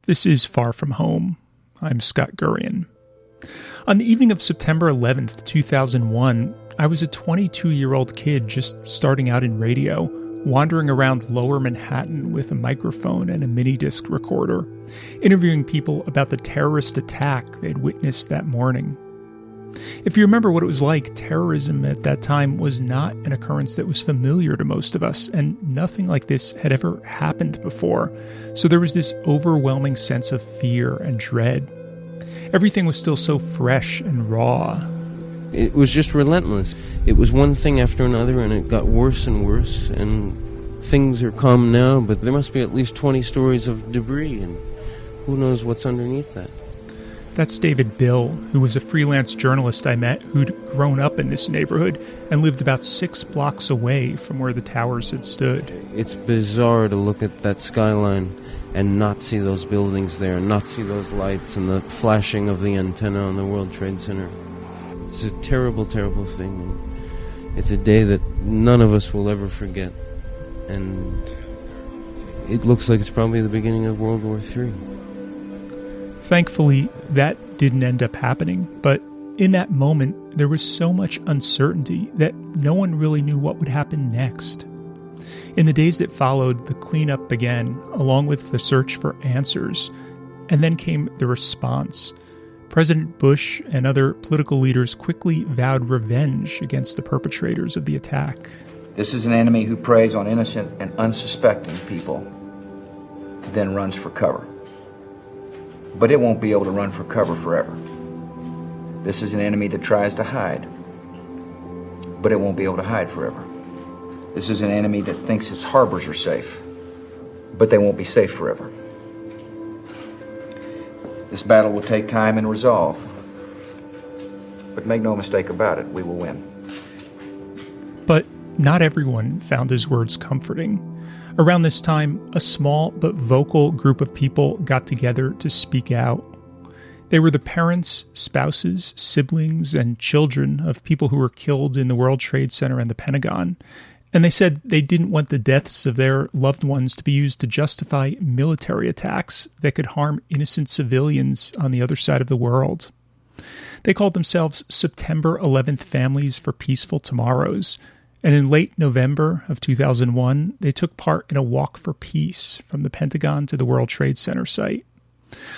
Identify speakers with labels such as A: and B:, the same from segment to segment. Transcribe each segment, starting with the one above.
A: This is Far From Home. I'm Scott Gurian. On the evening of September 11th, 2001, I was a 22-year-old kid just starting out in radio, wandering around lower Manhattan with a microphone and a mini-disc recorder, interviewing people about the terrorist attack they'd witnessed that morning. If you remember what it was like, terrorism at that time was not an occurrence that was familiar to most of us, and nothing like this had ever happened before. So there was this overwhelming sense of fear and dread. Everything was still so fresh and raw.
B: It was just relentless. It was one thing after another, and it got worse and worse, and things are calm now, but there must be at least 20 stories of debris, and who knows what's underneath that.
A: That's David Bill, who was a freelance journalist I met who'd grown up in this neighborhood and lived about 6 blocks away from where the towers had stood.
B: It's bizarre to look at that skyline and not see those buildings there, and not see those lights and the flashing of the antenna on the World Trade Center. It's a terrible, terrible thing. It's a day that none of us will ever forget. And it looks like it's probably the beginning of World War III.
A: Thankfully, that didn't end up happening, but in that moment, there was so much uncertainty that no one really knew what would happen next. In the days that followed, the cleanup began, along with the search for answers, and then came the response. President Bush and other political leaders quickly vowed revenge against the perpetrators of the attack.
C: This is an enemy who preys on innocent and unsuspecting people, then runs for cover. But it won't be able to run for cover forever. This is an enemy that tries to hide, but it won't be able to hide forever. This is an enemy that thinks its harbors are safe, but they won't be safe forever. This battle will take time and resolve, but make no mistake about it, we will win.
A: But not everyone found his words comforting. Around this time, a small but vocal group of people got together to speak out. They were the parents, spouses, siblings, and children of people who were killed in the World Trade Center and the Pentagon. And they said they didn't want the deaths of their loved ones to be used to justify military attacks that could harm innocent civilians on the other side of the world. They called themselves September 11th Families for Peaceful Tomorrows. And in late November of 2001, they took part in a walk for peace from the Pentagon to the World Trade Center site.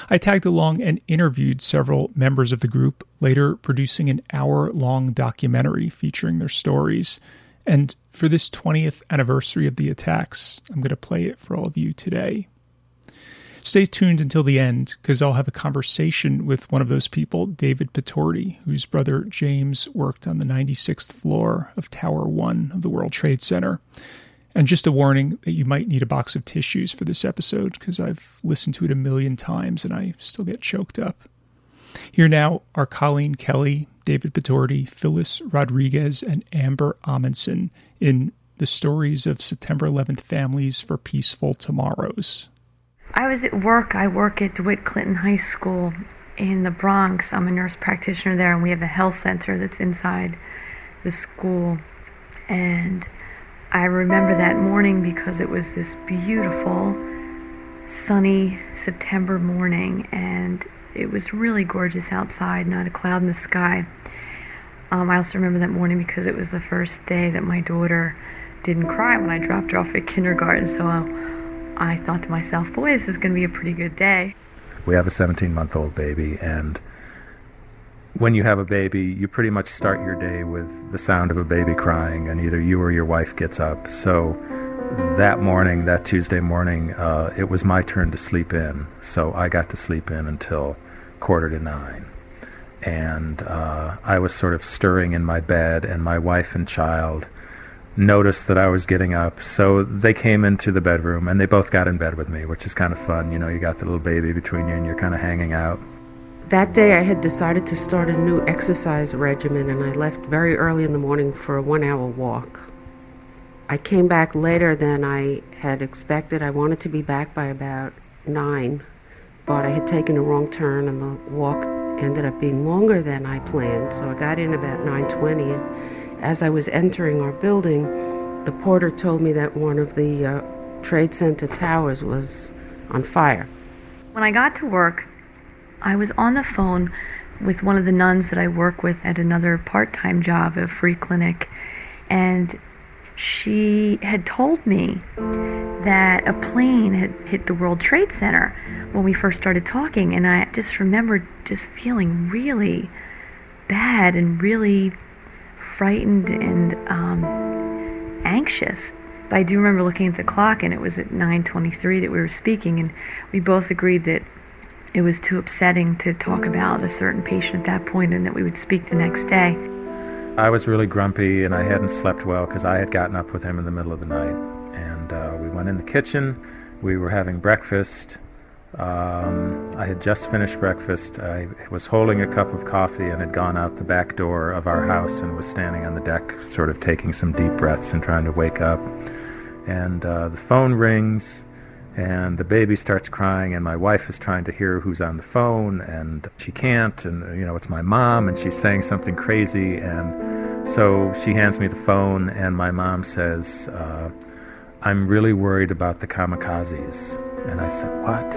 A: I tagged along and interviewed several members of the group, later producing an hour-long documentary featuring their stories. And for this 20th anniversary of the attacks, I'm going to play it for all of you today. Stay tuned until the end, because I'll have a conversation with one of those people, David Petorti, whose brother James worked on the 96th floor of Tower 1 of the World Trade Center. And just a warning that you might need a box of tissues for this episode, because I've listened to it 1,000,000 times and I still get choked up. Here now are Colleen Kelly, David Petorti, Phyllis Rodriguez, and Amber Amundsen in the stories of September 11th Families for Peaceful Tomorrows.
D: I was at work. I work at DeWitt Clinton High School in the Bronx. I'm a nurse practitioner there, and we have a health center that's inside the school. And I remember that morning because it was this beautiful, sunny September morning, and it was really gorgeous outside, not a cloud in the sky. I also remember that morning because it was the first day that my daughter didn't cry when I dropped her off at kindergarten, so I thought to myself, boy, this is going to be a pretty good day.
E: We have a 17-month-old baby, and when you have a baby, you pretty much start your day with the sound of a baby crying, and either you or your wife gets up. So that morning, that Tuesday morning, it was my turn to sleep in. So I got to sleep in until 8:45. And I was sort of stirring in my bed, and my wife and child noticed that I was getting up, so they came into the bedroom, and they both got in bed with me, which is kind of fun. You know, you got the little baby between you, and you're kind of hanging out.
F: That day I had decided to start a new exercise regimen, and I left very early in the morning for a 1-hour walk. I came back later than I had expected. I wanted to be back by about 9, but I had taken a wrong turn, and the walk ended up being longer than I planned, so I got in about 9:20, and as I was entering our building, the porter told me that one of the Trade Center towers was on fire.
D: When I got to work, I was on the phone with one of the nuns that I work with at another part-time job, a free clinic, and she had told me that a plane had hit the World Trade Center when we first started talking, and I just remembered just feeling really bad and really frightened and anxious. But I do remember looking at the clock, and it was at 9:23 that we were speaking, and we both agreed that it was too upsetting to talk about a certain patient at that point, and that we would speak the next day.
E: I was really grumpy, and I hadn't slept well because I had gotten up with him in the middle of the night. And we went in the kitchen. We were having breakfast. I had just finished breakfast. I was holding a cup of coffee and had gone out the back door of our house and was standing on the deck, sort of taking some deep breaths and trying to wake up. And the phone rings, and the baby starts crying, and my wife is trying to hear who's on the phone, and she can't, and it's my mom, and she's saying something crazy, and so she hands me the phone, and my mom says, I'm really worried about the kamikazes. And I said, what?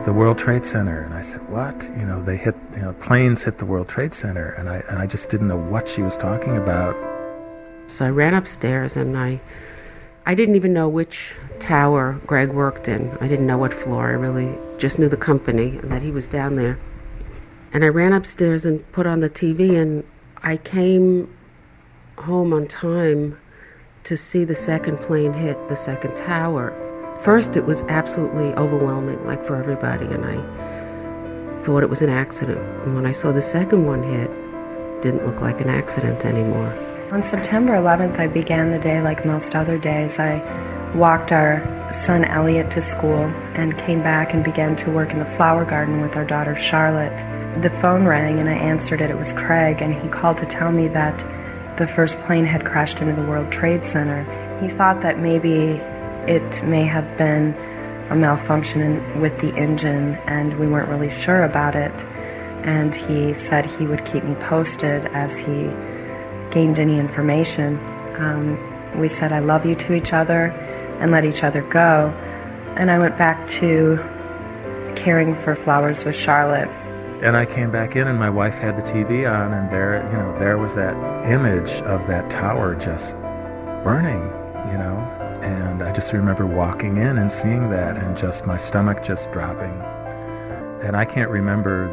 E: The World Trade Center. And I said, what? They hit, planes hit the World Trade Center, and I just didn't know what she was talking about.
F: So I ran upstairs, and I didn't even know which tower Greg worked in. I didn't know what floor. I really just knew the company and that he was down there. And I ran upstairs and put on the TV, and I came home on time to see the second plane hit the second tower. First, it was absolutely overwhelming, like for everybody, and I thought it was an accident. And when I saw the second one hit, it didn't look like an accident anymore.
G: On September 11th, I began the day like most other days. I walked our son Elliot to school and came back and began to work in the flower garden with our daughter Charlotte. The phone rang and I answered it. It was Craig, and he called to tell me that the first plane had crashed into the World Trade Center. He thought that maybe it may have been a malfunction with the engine, and we weren't really sure about it. And he said he would keep me posted as he gained any information. We said I love you to each other and let each other go. And I went back to caring for flowers with Charlotte.
E: And I came back in, and my wife had the TV on, and there was that image of that tower just burning, And I just remember walking in and seeing that, and just my stomach just dropping. And I can't remember,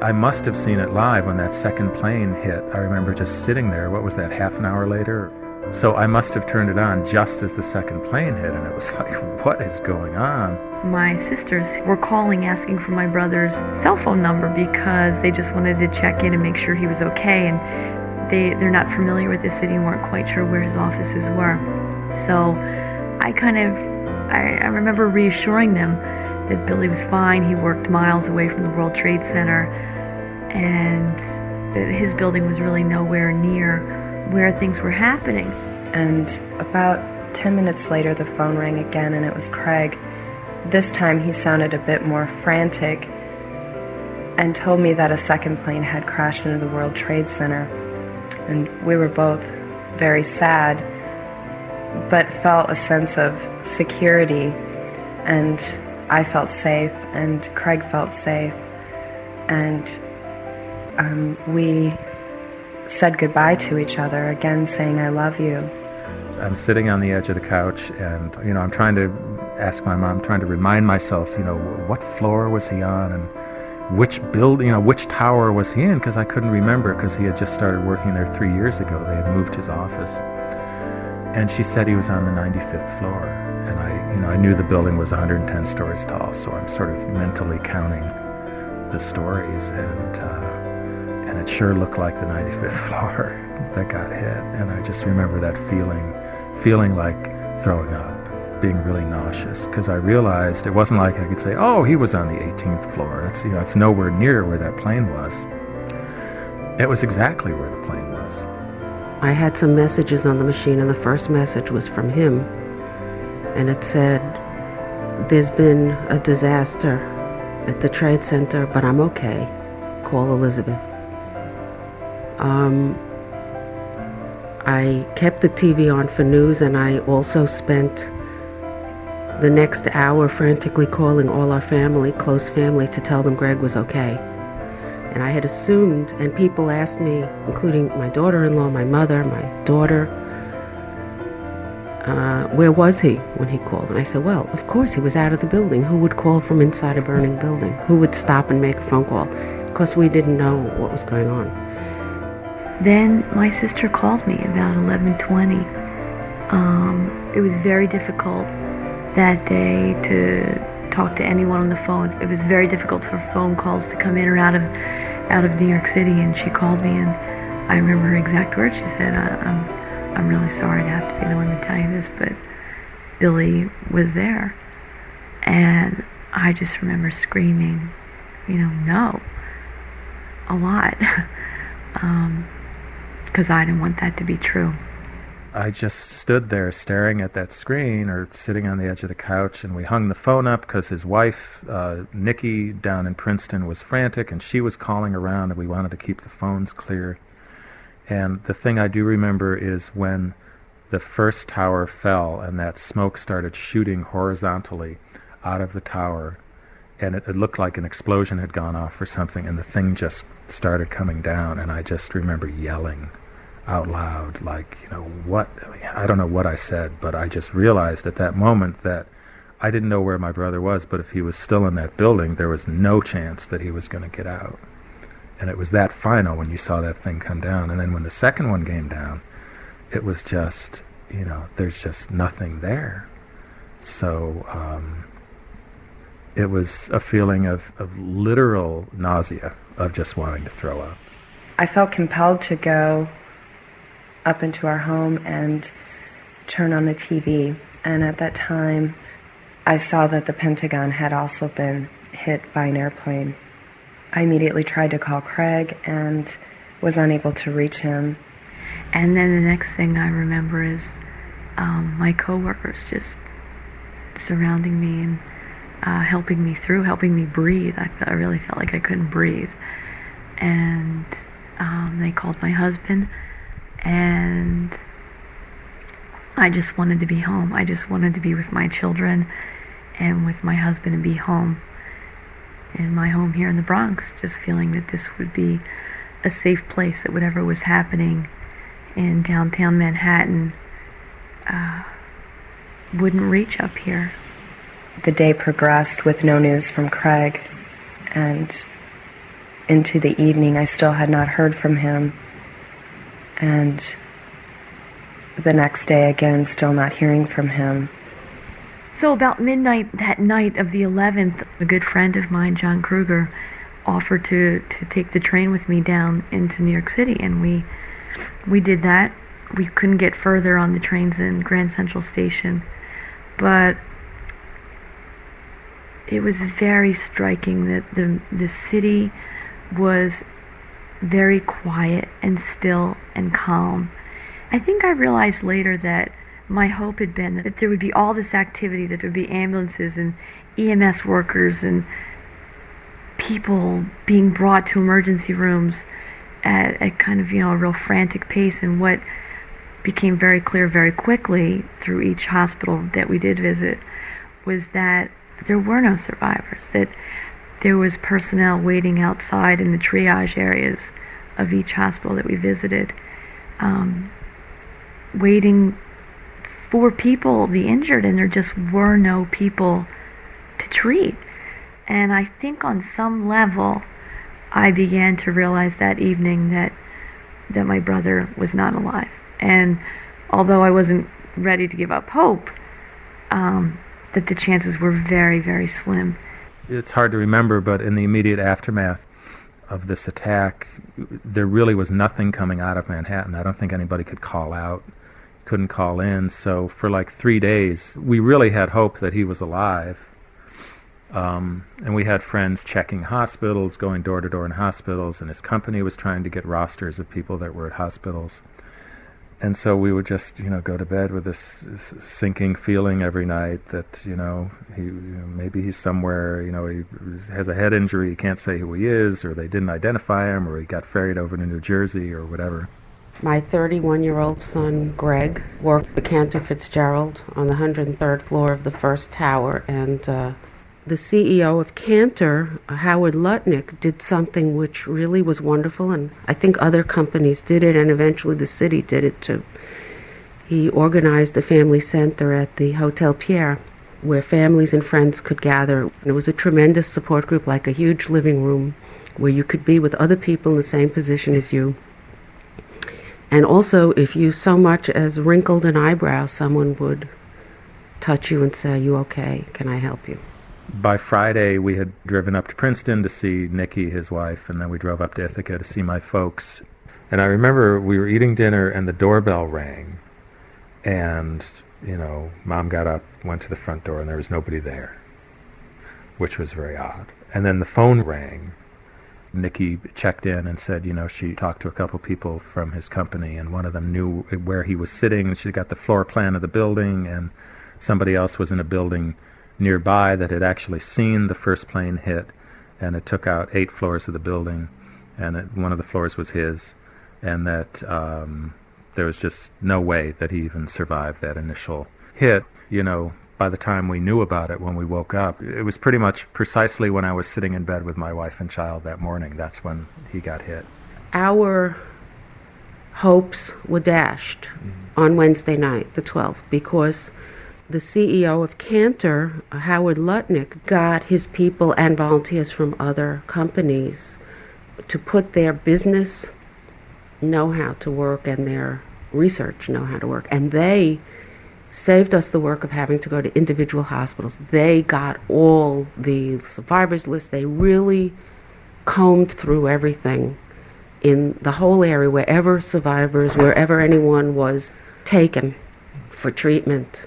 E: I must have seen it live when that second plane hit. I remember just sitting there, what was that, half an hour later? So I must have turned it on just as the second plane hit, and it was like, what is going on?
D: My sisters were calling asking for my brother's cell phone number because they just wanted to check in and make sure he was okay, and they're not familiar with the city and weren't quite sure where his offices were. So I remember reassuring them that Billy was fine. He worked miles away from the World Trade Center, and that his building was really nowhere near where things were happening.
G: And about 10 minutes later, the phone rang again, and it was Craig. This time he sounded a bit more frantic and told me that a second plane had crashed into the World Trade Center. And we were both very sad, but felt a sense of security, and I felt safe, and Craig felt safe, and we said goodbye to each other, again saying I love you.
E: I'm sitting on the edge of the couch, and I'm trying to ask my mom, trying to remind myself, what floor was he on, and which which tower was he in, because I couldn't remember, because he had just started working there 3 years ago. They had moved his office. And she said he was on the 95th floor, and I knew the building was 110 stories tall, so I'm sort of mentally counting the stories, and it sure looked like the 95th floor that got hit. And I just remember that feeling like throwing up, being really nauseous, because I realized it wasn't like I could say, oh, he was on the 18th floor. That's it's nowhere near where that plane was. It was exactly where the plane was.
F: I had some messages on the machine, and the first message was from him, and it said, there's been a disaster at the Trade Center, but I'm okay. Call Elizabeth. I kept the TV on for news, and I also spent the next hour frantically calling all our family, close family, to tell them Greg was okay. And I had assumed, and people asked me, including my daughter-in-law, my mother, my daughter, where was he when he called? And I said, well, of course he was out of the building. Who would call from inside a burning building? Who would stop and make a phone call? Because we didn't know what was going on.
D: Then my sister called me about 11:20. It was very difficult that day to talk to anyone on the phone. It was very difficult for phone calls to come in or out of New York City, and she called me, and I remember her exact words. She said, I'm really sorry to have to be the one to tell you this, but Billy was there. And I just remember screaming, no, a lot, because I didn't want that to be true.
E: I just stood there staring at that screen or sitting on the edge of the couch, and we hung the phone up because his wife, Nikki, down in Princeton, was frantic, and she was calling around, and we wanted to keep the phones clear. And the thing I do remember is when the first tower fell and that smoke started shooting horizontally out of the tower, and it looked like an explosion had gone off or something, and the thing just started coming down, and I just remember yelling out loud, like, what? I don't know what I said, but I just realized at that moment that I didn't know where my brother was, but if he was still in that building, there was no chance that he was going to get out. And it was that final when you saw that thing come down. And then when the second one came down, it was just, there's just nothing there. So it was a feeling of literal nausea, of just wanting to throw up.
G: I felt compelled to go up into our home and turn on the TV. And at that time, I saw that the Pentagon had also been hit by an airplane. I immediately tried to call Craig and was unable to reach him.
D: And then the next thing I remember is my coworkers just surrounding me and helping me through, helping me breathe. I really felt like I couldn't breathe. And they called my husband, and I just wanted to be home. I just wanted to be with my children and with my husband and be home. In my home here in the Bronx, just feeling that this would be a safe place, that whatever was happening in downtown Manhattan wouldn't reach up here.
G: The day progressed with no news from Craig, and into the evening I still had not heard from him, and the next day again still not hearing from him.
D: So about midnight that night of the 11th, a good friend of mine, John Kruger, offered to take the train with me down into New York City, and we did that. We couldn't get further on the trains in Grand Central Station, but it was very striking that the city was very quiet and still and calm. I think I realized later that my hope had been that there would be all this activity, that there would be ambulances and EMS workers and people being brought to emergency rooms at kind of, a real frantic pace. And what became very clear very quickly through each hospital that we did visit was that there were no survivors, that there was personnel waiting outside in the triage areas of each hospital that we visited, waiting for people, the injured, and there just were no people to treat. And I think on some level, I began to realize that evening that my brother was not alive. And although I wasn't ready to give up hope, that the chances were very, very slim.
E: It's hard to remember, but in the immediate aftermath of this attack, there really was nothing coming out of Manhattan. I don't think anybody could call out, couldn't call in. So for like 3 days, we really had hope that he was alive. And we had friends checking hospitals, going door to door in hospitals, and his company was trying to get rosters of people that were at hospitals. And so we would just, go to bed with this sinking feeling every night that, maybe he's somewhere, he has a head injury, he can't say who he is, or they didn't identify him, or he got ferried over to New Jersey or whatever.
F: My 31-year-old son, Greg, worked for Cantor Fitzgerald on the 103rd floor of the first tower, and the CEO of Cantor, Howard Lutnick, did something which really was wonderful, and I think other companies did it, and eventually the city did it too. He organized a family center at the Hotel Pierre, where families and friends could gather. And it was a tremendous support group, like a huge living room, where you could be with other people in the same position as you. And also, if you so much as wrinkled an eyebrow, someone would touch you and say, "Are you okay? Can I help you?"
E: By Friday, we had driven up to Princeton to see Nikki, his wife, and then we drove up to Ithaca to see my folks. And I remember we were eating dinner and the doorbell rang. And, Mom got up, went to the front door, and there was nobody there, which was very odd. And then the phone rang. Nikki checked in and said, she talked to a couple people from his company, and one of them knew where he was sitting. She got the floor plan of the building, and somebody else was in a building nearby that had actually seen the first plane hit, and it took out 8 floors of the building, and one of the floors was his, and that there was just no way that he even survived that initial hit. By the time we knew about it, when we woke up, it was pretty much precisely when I was sitting in bed with my wife and child that morning. That's when he got hit.
F: Our hopes were dashed on Wednesday night, the 12th, because the CEO of Cantor, Howard Lutnick, got his people and volunteers from other companies to put their business know-how to work and their research know-how to work. And they saved us the work of having to go to individual hospitals. They got all the survivors lists. They really combed through everything in the whole area, wherever anyone was taken for treatment.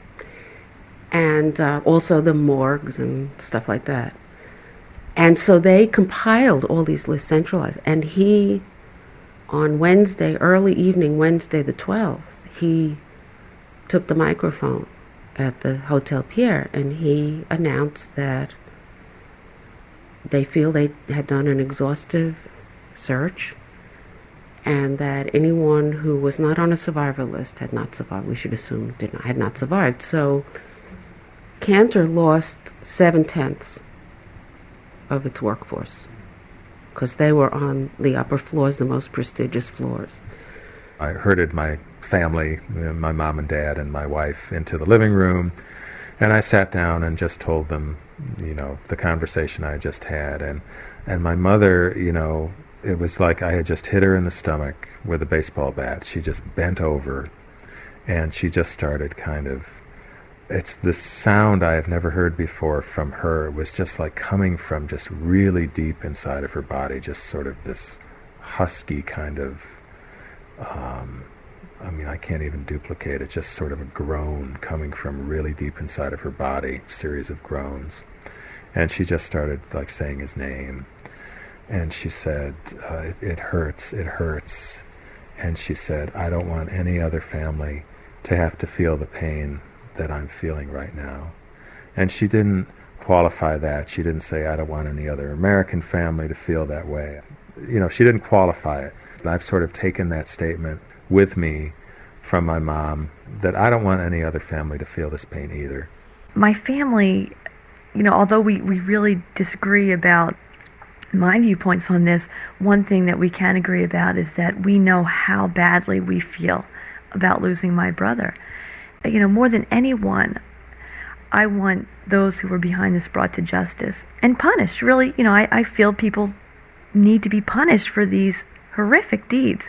F: And also the morgues and stuff like that. And so they compiled all these lists, centralized. And he, on Wednesday, early evening, Wednesday the 12th, he took the microphone at the Hotel Pierre, and he announced that they feel they had done an exhaustive search, and that anyone who was not on a survivor list had not survived. We should assume had not survived. So Cantor lost 7/10 of its workforce because they were on the upper floors, the most prestigious floors.
E: I herded my family, my mom and dad and my wife, into the living room, and I sat down and just told them, the conversation I just had. And my mother, it was like I had just hit her in the stomach with a baseball bat. She just bent over, and she just started it's this sound I have never heard before from her. It was just like coming from just really deep inside of her body, just sort of this husky kind of, I can't even duplicate it, just sort of a groan coming from really deep inside of her body, series of groans. And she just started saying his name. And she said, it hurts. And she said, I don't want any other family to have to feel the pain that I'm feeling right now. And she didn't qualify that. She didn't say, I don't want any other American family to feel that way. She didn't qualify it. And I've sort of taken that statement with me from my mom, that I don't want any other family to feel this pain either.
D: My family, although we really disagree about my viewpoints on this, one thing that we can agree about is that we know how badly we feel about losing my brother. More than anyone, I want those who were behind this brought to justice and punished. Really, I feel people need to be punished for these horrific deeds.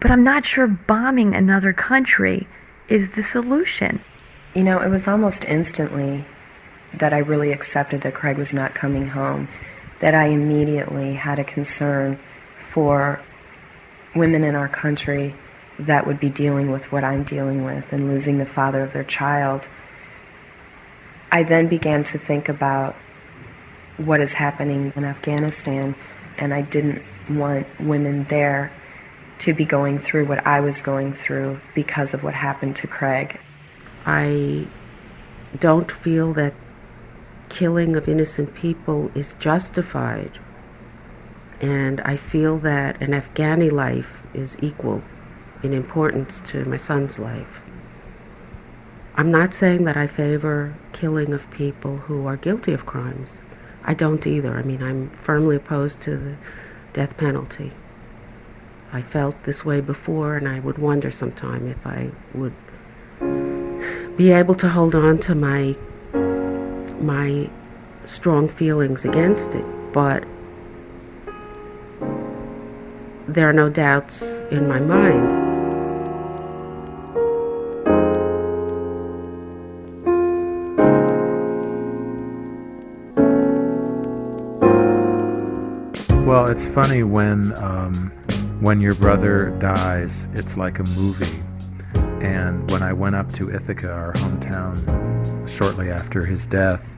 D: But I'm not sure bombing another country is the solution.
G: It was almost instantly that I really accepted that Craig was not coming home, that I immediately had a concern for women in our country that would be dealing with what I'm dealing with and losing the father of their child. I then began to think about what is happening in Afghanistan, and I didn't want women there to be going through what I was going through because of what happened to Craig.
F: I don't feel that killing of innocent people is justified And I feel that an Afghani life is equal in importance to my son's life. I'm not saying that I favor killing of people who are guilty of crimes. I don't either. I mean, I'm firmly opposed to the death penalty. I felt this way before, and I would wonder sometime if I would be able to hold on to my strong feelings against it. But there are no doubts in my mind.
E: Well, it's funny when your brother dies, it's like a movie. And when I went up to Ithaca, our hometown, shortly after his death,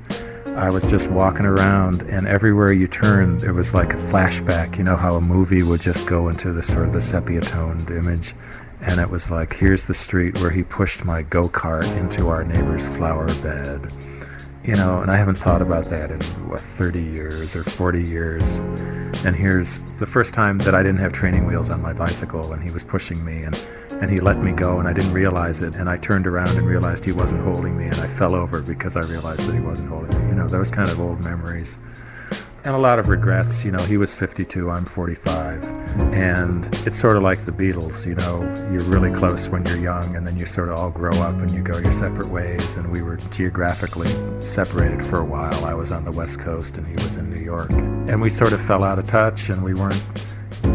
E: I was just walking around, and everywhere you turned, it was like a flashback. You know how a movie would just go into the sort of the sepia-toned image, and it was like, here's the street where he pushed my go-kart into our neighbor's flower bed. You know, and I haven't thought about that in, 30 years or 40 years. And here's the first time that I didn't have training wheels on my bicycle, and he was pushing me, and he let me go, and I didn't realize it, and I turned around and realized he wasn't holding me, and I fell over because I realized that he wasn't holding me. You know, those kind of old memories. And a lot of regrets. You know, he was 52, I'm 45. And it's sort of like the Beatles, you know, you're really close when you're young, and then you sort of all grow up and you go your separate ways. And we were geographically separated for a while. I was on the West Coast and he was in New York. And we sort of fell out of touch, and we weren't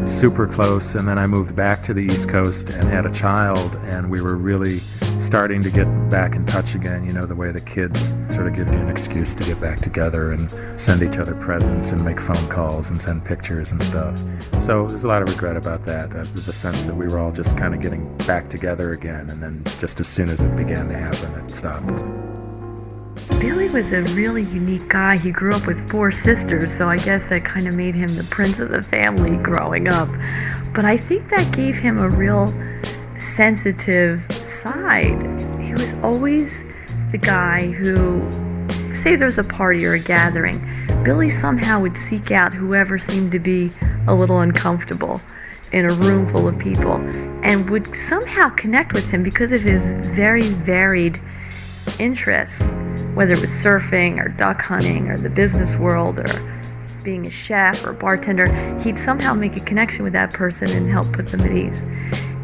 E: super close. And then I moved back to the East Coast and had a child, and we were really starting to get back in touch again, you know, the way the kids sort of give you an excuse to get back together and send each other presents and make phone calls and send pictures and stuff. So there's a lot of regret about that, the sense that we were all just kind of getting back together again, and then just as soon as it began to happen, it stopped.
D: Billy was a really unique guy. He grew up with 4 sisters, so I guess that kind of made him the prince of the family growing up. But I think that gave him a real sensitive side. He was always the guy who, say there's a party or a gathering, Billy somehow would seek out whoever seemed to be a little uncomfortable in a room full of people, and would somehow connect with him because of his very varied interests, whether it was surfing or duck hunting or the business world or being a chef or bartender. He'd somehow make a connection with that person and help put them at ease.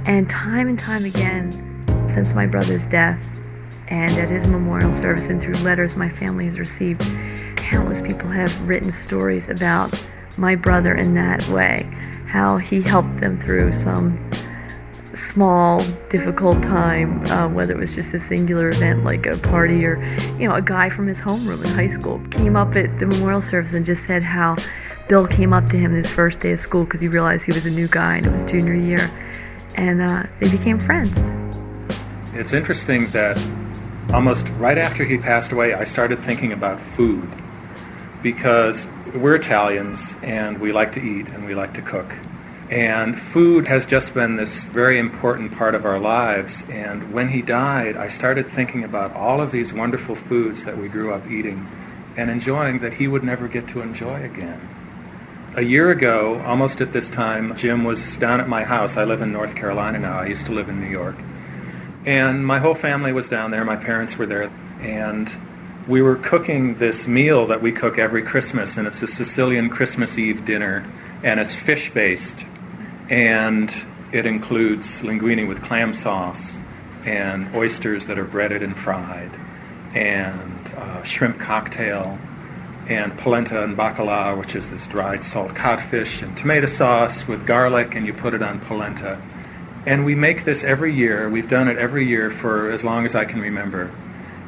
D: And time again, since my brother's death and at his memorial service and through letters my family has received, countless people have written stories about my brother in that way, how he helped them through some small, difficult time, whether it was just a singular event like a party or, you know, a guy from his homeroom in high school came up at the memorial service and just said how Bill came up to him his first day of school because he realized he was a new guy and it was junior year, and they became friends.
E: It's interesting that almost right after he passed away, I started thinking about food, because we're Italians and we like to eat and we like to cook. And food has just been this very important part of our lives. And when he died, I started thinking about all of these wonderful foods that we grew up eating and enjoying that he would never get to enjoy again. A year ago, almost at this time, Jim was down at my house. I live in North Carolina now. I used to live in New York. And my whole family was down there. My parents were there. And we were cooking this meal that we cook every Christmas. And it's a Sicilian Christmas Eve dinner. And it's fish-based. And it includes linguine with clam sauce and oysters that are breaded and fried, and shrimp cocktail, and polenta and bacala, which is this dried salt codfish, and tomato sauce with garlic, and you put it on polenta. And we make this every year. We've done it every year for as long as I can remember.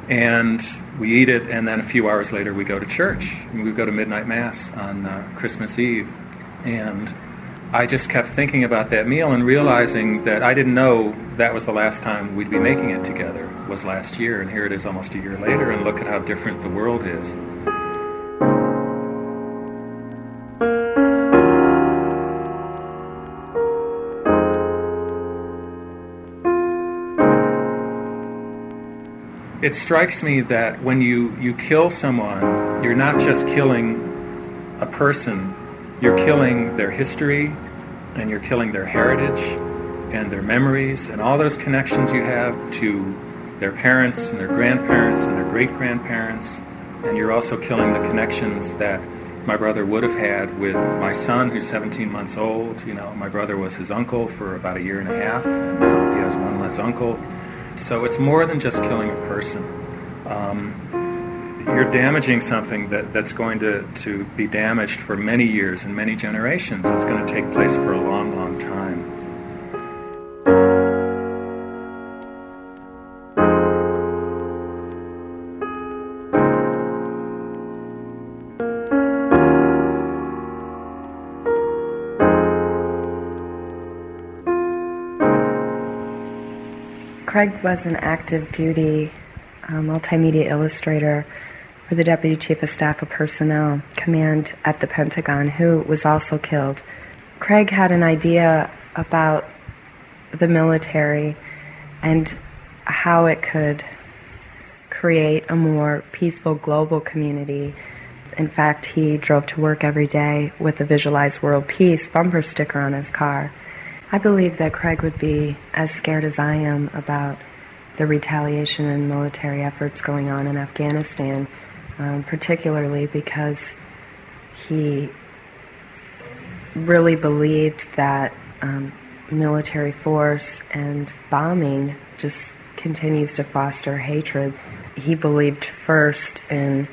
E: And we eat it, and then a few hours later we go to church. And we go to midnight mass on Christmas Eve. And I just kept thinking about that meal and realizing that I didn't know that was the last time we'd be making it together, was last year. And here it is almost a year later, and look at how different the world is. It strikes me that when you kill someone, you're not just killing a person, you're killing their history, and you're killing their heritage and their memories and all those connections you have to their parents and their grandparents and their great-grandparents. And you're also killing the connections that my brother would have had with my son, who's 17 months old. You know, my brother was his uncle for about a year and a half, and now he has one less uncle. So it's more than just killing a person. You're damaging something that's going to be damaged for many years and many generations. It's going to take place for a long, long time.
G: Craig was an active duty multimedia illustrator for the Deputy Chief of Staff of Personnel Command at the Pentagon, who was also killed. Craig had an idea about the military and how it could create a more peaceful global community. In fact, he drove to work every day with a Visualize World Peace bumper sticker on his car. I believe that Craig would be as scared as I am about the retaliation and military efforts going on in Afghanistan, particularly because he really believed that military force and bombing just continues to foster hatred. He believed first in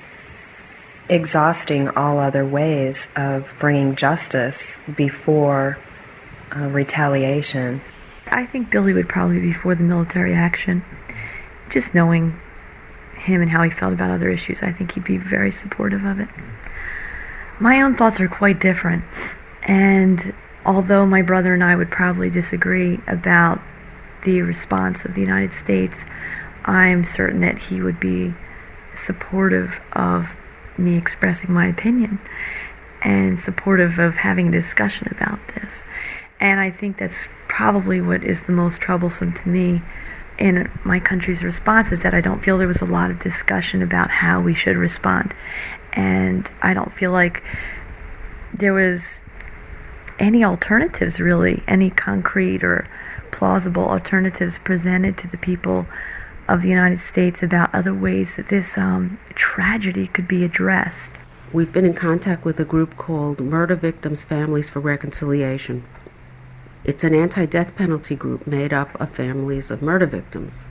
G: exhausting all other ways of bringing justice before retaliation.
D: I think Billy would probably be for the military action. Just knowing him and how he felt about other issues, I think he'd be very supportive of it. My own thoughts are quite different, and although my brother and I would probably disagree about the response of the United States, I'm certain that he would be supportive of me expressing my opinion and supportive of having a discussion about this. And I think that's probably what is the most troublesome to me in my country's response, is that I don't feel there was a lot of discussion about how we should respond. And I don't feel like there was any alternatives, really, any concrete or plausible alternatives presented to the people of the United States about other ways that this tragedy could be addressed.
F: We've been in contact with a group called Murder Victims' Families for Reconciliation. It's an anti-death penalty group made up of families of murder victims.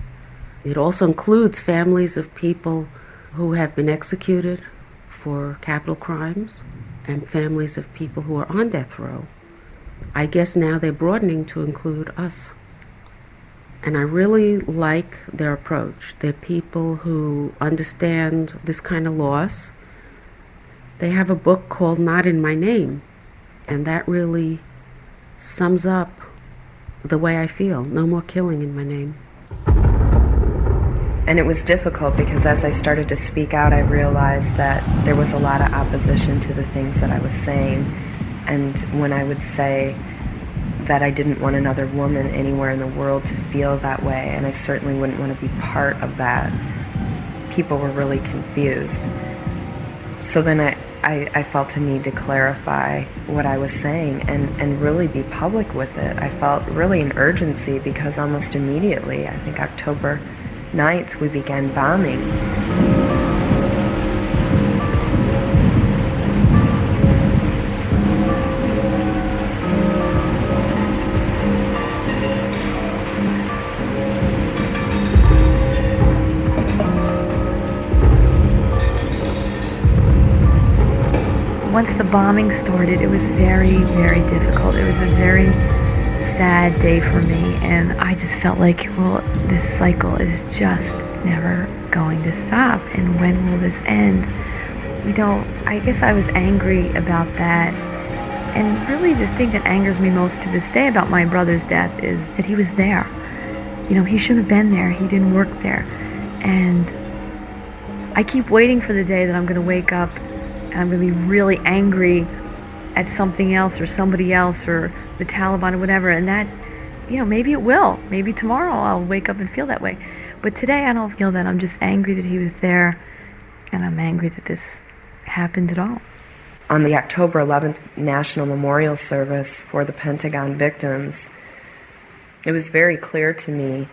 F: It also includes families of people who have been executed for capital crimes and families of people who are on death row. I guess now they're broadening to include us. And I really like their approach. They're people who understand this kind of loss. They have a book called Not in My Name, and that really sums up the way I feel. No more killing in my name.
G: And it was difficult because as I started to speak out, I realized that there was a lot of opposition to the things that I was saying. And when I would say that I didn't want another woman anywhere in the world to feel that way, and I certainly wouldn't want to be part of that, people were really confused. So then I felt a need to clarify what I was saying and really be public with it. I felt really an urgency because almost immediately, I think October 9th, we began bombing.
D: Once the bombing started, it was very, very difficult. It was a very sad day for me, and I just felt like, well, this cycle is just never going to stop, and when will this end? I guess I was angry about that, and really the thing that angers me most to this day about my brother's death is that he was there. He should have been there. He didn't work there, and I keep waiting for the day that I'm going to wake up and I'm going to be really angry at something else or somebody else or the Taliban or whatever, and that, maybe it will. Maybe tomorrow I'll wake up and feel that way. But today I don't feel that. I'm just angry that he was there, and I'm angry that this happened at all.
G: On the October 11th National Memorial Service for the Pentagon victims, it was very clear to me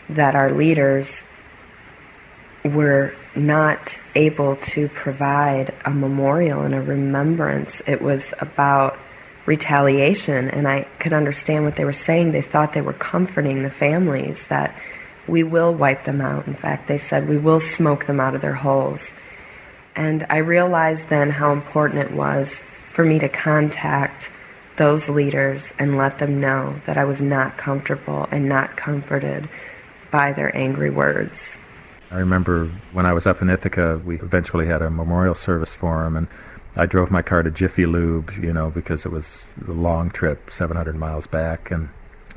G: that our leaders were not able to provide a memorial and a remembrance. It was about retaliation, and I could understand what they were saying. They thought they were comforting the families, that we will wipe them out. In fact, they said we will smoke them out of their holes. And I realized then how important it was for me to contact those leaders and let them know that I was not comfortable and not comforted by their angry words.
E: I remember when I was up in Ithaca, we eventually had a memorial service for him, and I drove my car to Jiffy Lube, because it was a long trip, 700 miles back, and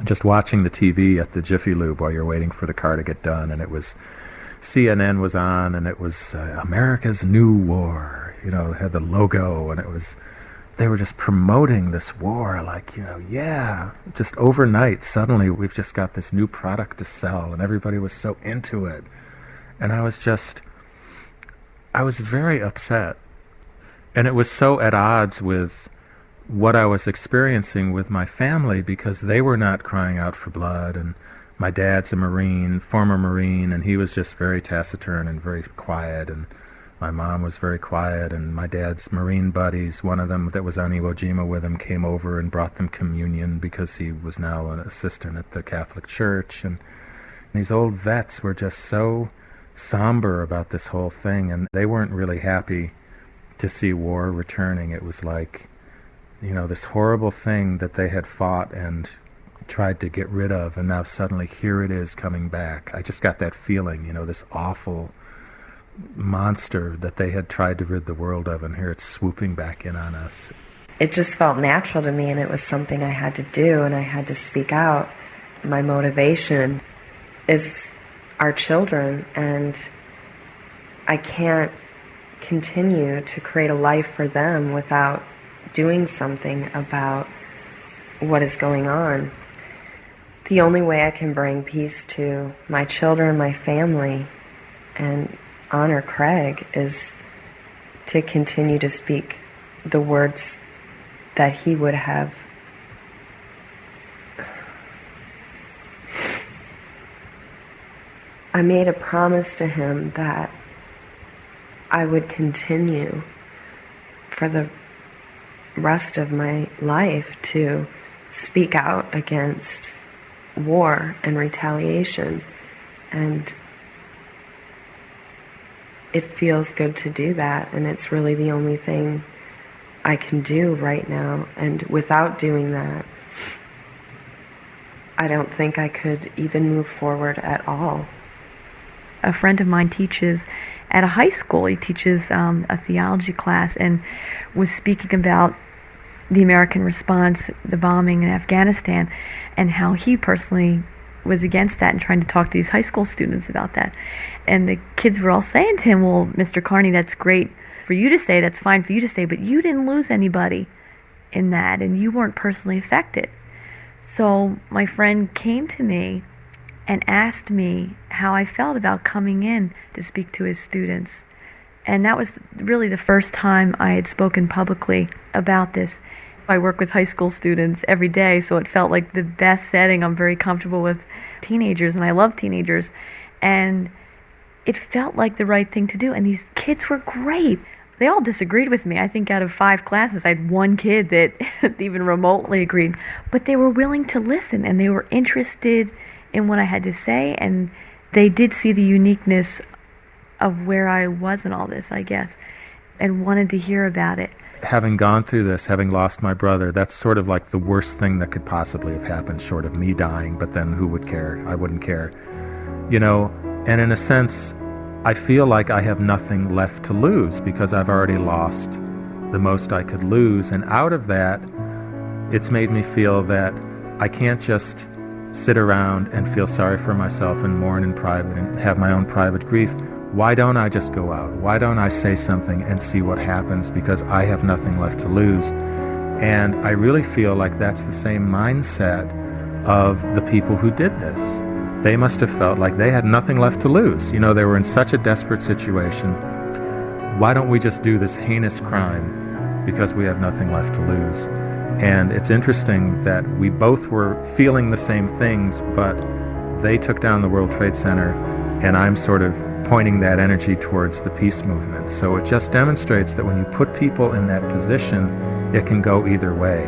E: just watching the TV at the Jiffy Lube while you're waiting for the car to get done, and it was, CNN was on, and it was America's New War, it had the logo, and they were just promoting this war, just overnight, suddenly we've just got this new product to sell, and everybody was so into it. And I was very upset. And it was so at odds with what I was experiencing with my family, because they were not crying out for blood. And my dad's a Marine, former Marine, and he was just very taciturn and very quiet. And my mom was very quiet. And my dad's Marine buddies, one of them that was on Iwo Jima with him, came over and brought them communion because he was now an assistant at the Catholic Church. And these old vets were just so somber about this whole thing, and they weren't really happy to see war returning. It was like, this horrible thing that they had fought and tried to get rid of, and now suddenly here it is coming back. I just got that feeling, this awful monster that they had tried to rid the world of, and here it's swooping back in on us.
G: It just felt natural to me, and it was something I had to do, and I had to speak out. My motivation is our children, and I can't continue to create a life for them without doing something about what is going on. The only way I can bring peace to my children, my family, and honor Craig is to continue to speak the words that he would have I made a promise to him that I would continue for the rest of my life to speak out against war and retaliation. And it feels good to do that, and it's really the only thing I can do right now. And without doing that, I don't think I could even move forward at all.
D: A friend of mine teaches at a high school. He teaches a theology class, and was speaking about the American response, the bombing in Afghanistan, and how he personally was against that and trying to talk to these high school students about that. And the kids were all saying to him, well, Mr. Carney, that's great for you to say, that's fine for you to say, but you didn't lose anybody in that, and you weren't personally affected. So my friend came to me and asked me how I felt about coming in to speak to his students. And that was really the first time I had spoken publicly about this. I work with high school students every day, so it felt like the best setting. I'm very comfortable with teenagers, and I love teenagers. And it felt like the right thing to do. And these kids were great. They all disagreed with me. I think out of 5 classes, I had 1 kid that even remotely agreed. But they were willing to listen, and they were interested in what I had to say, and they did see the uniqueness of where I was in all this, I guess, and wanted to hear about it.
E: Having gone through this, having lost my brother, that's sort of like the worst thing that could possibly have happened, short of me dying, but then who would care? I wouldn't care. And in a sense, I feel like I have nothing left to lose because I've already lost the most I could lose, and out of that, it's made me feel that I can't just sit around and feel sorry for myself and mourn in private and have my own private grief. Why don't I just go out? Why don't I say something and see what happens, because I have nothing left to lose? And I really feel like that's the same mindset of the people who did this. They must have felt like they had nothing left to lose. They were in such a desperate situation. Why don't we just do this heinous crime because we have nothing left to lose. And it's interesting that we both were feeling the same things, but they took down the World Trade Center, and I'm sort of pointing that energy towards the peace movement. So it just demonstrates that when you put people in that position, it can go either way.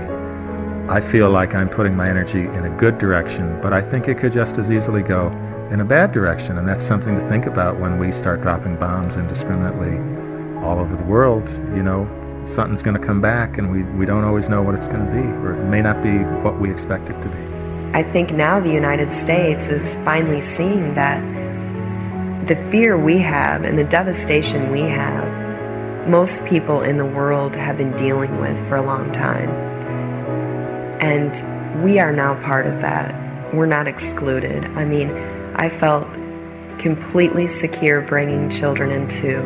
E: I feel like I'm putting my energy in a good direction, but I think it could just as easily go in a bad direction, and that's something to think about when we start dropping bombs indiscriminately all over the world. You know, something's going to come back, and we don't always know what it's going to be, or it may not be what we expect it to be.
G: I think now the United States is finally seeing that the fear we have and the devastation we have, most people in the world have been dealing with for a long time. And we are now part of that. We're not excluded. I mean, I felt completely secure bringing children into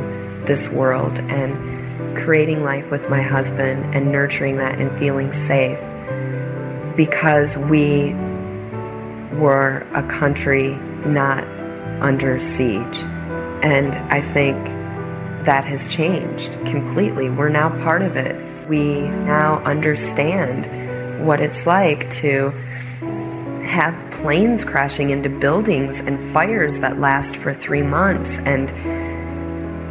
G: this world and creating life with my husband and nurturing that and feeling safe because we were a country not under siege. And I think that has changed completely. We're now part of it. We now understand what it's like to have planes crashing into buildings and fires that last for 3 months and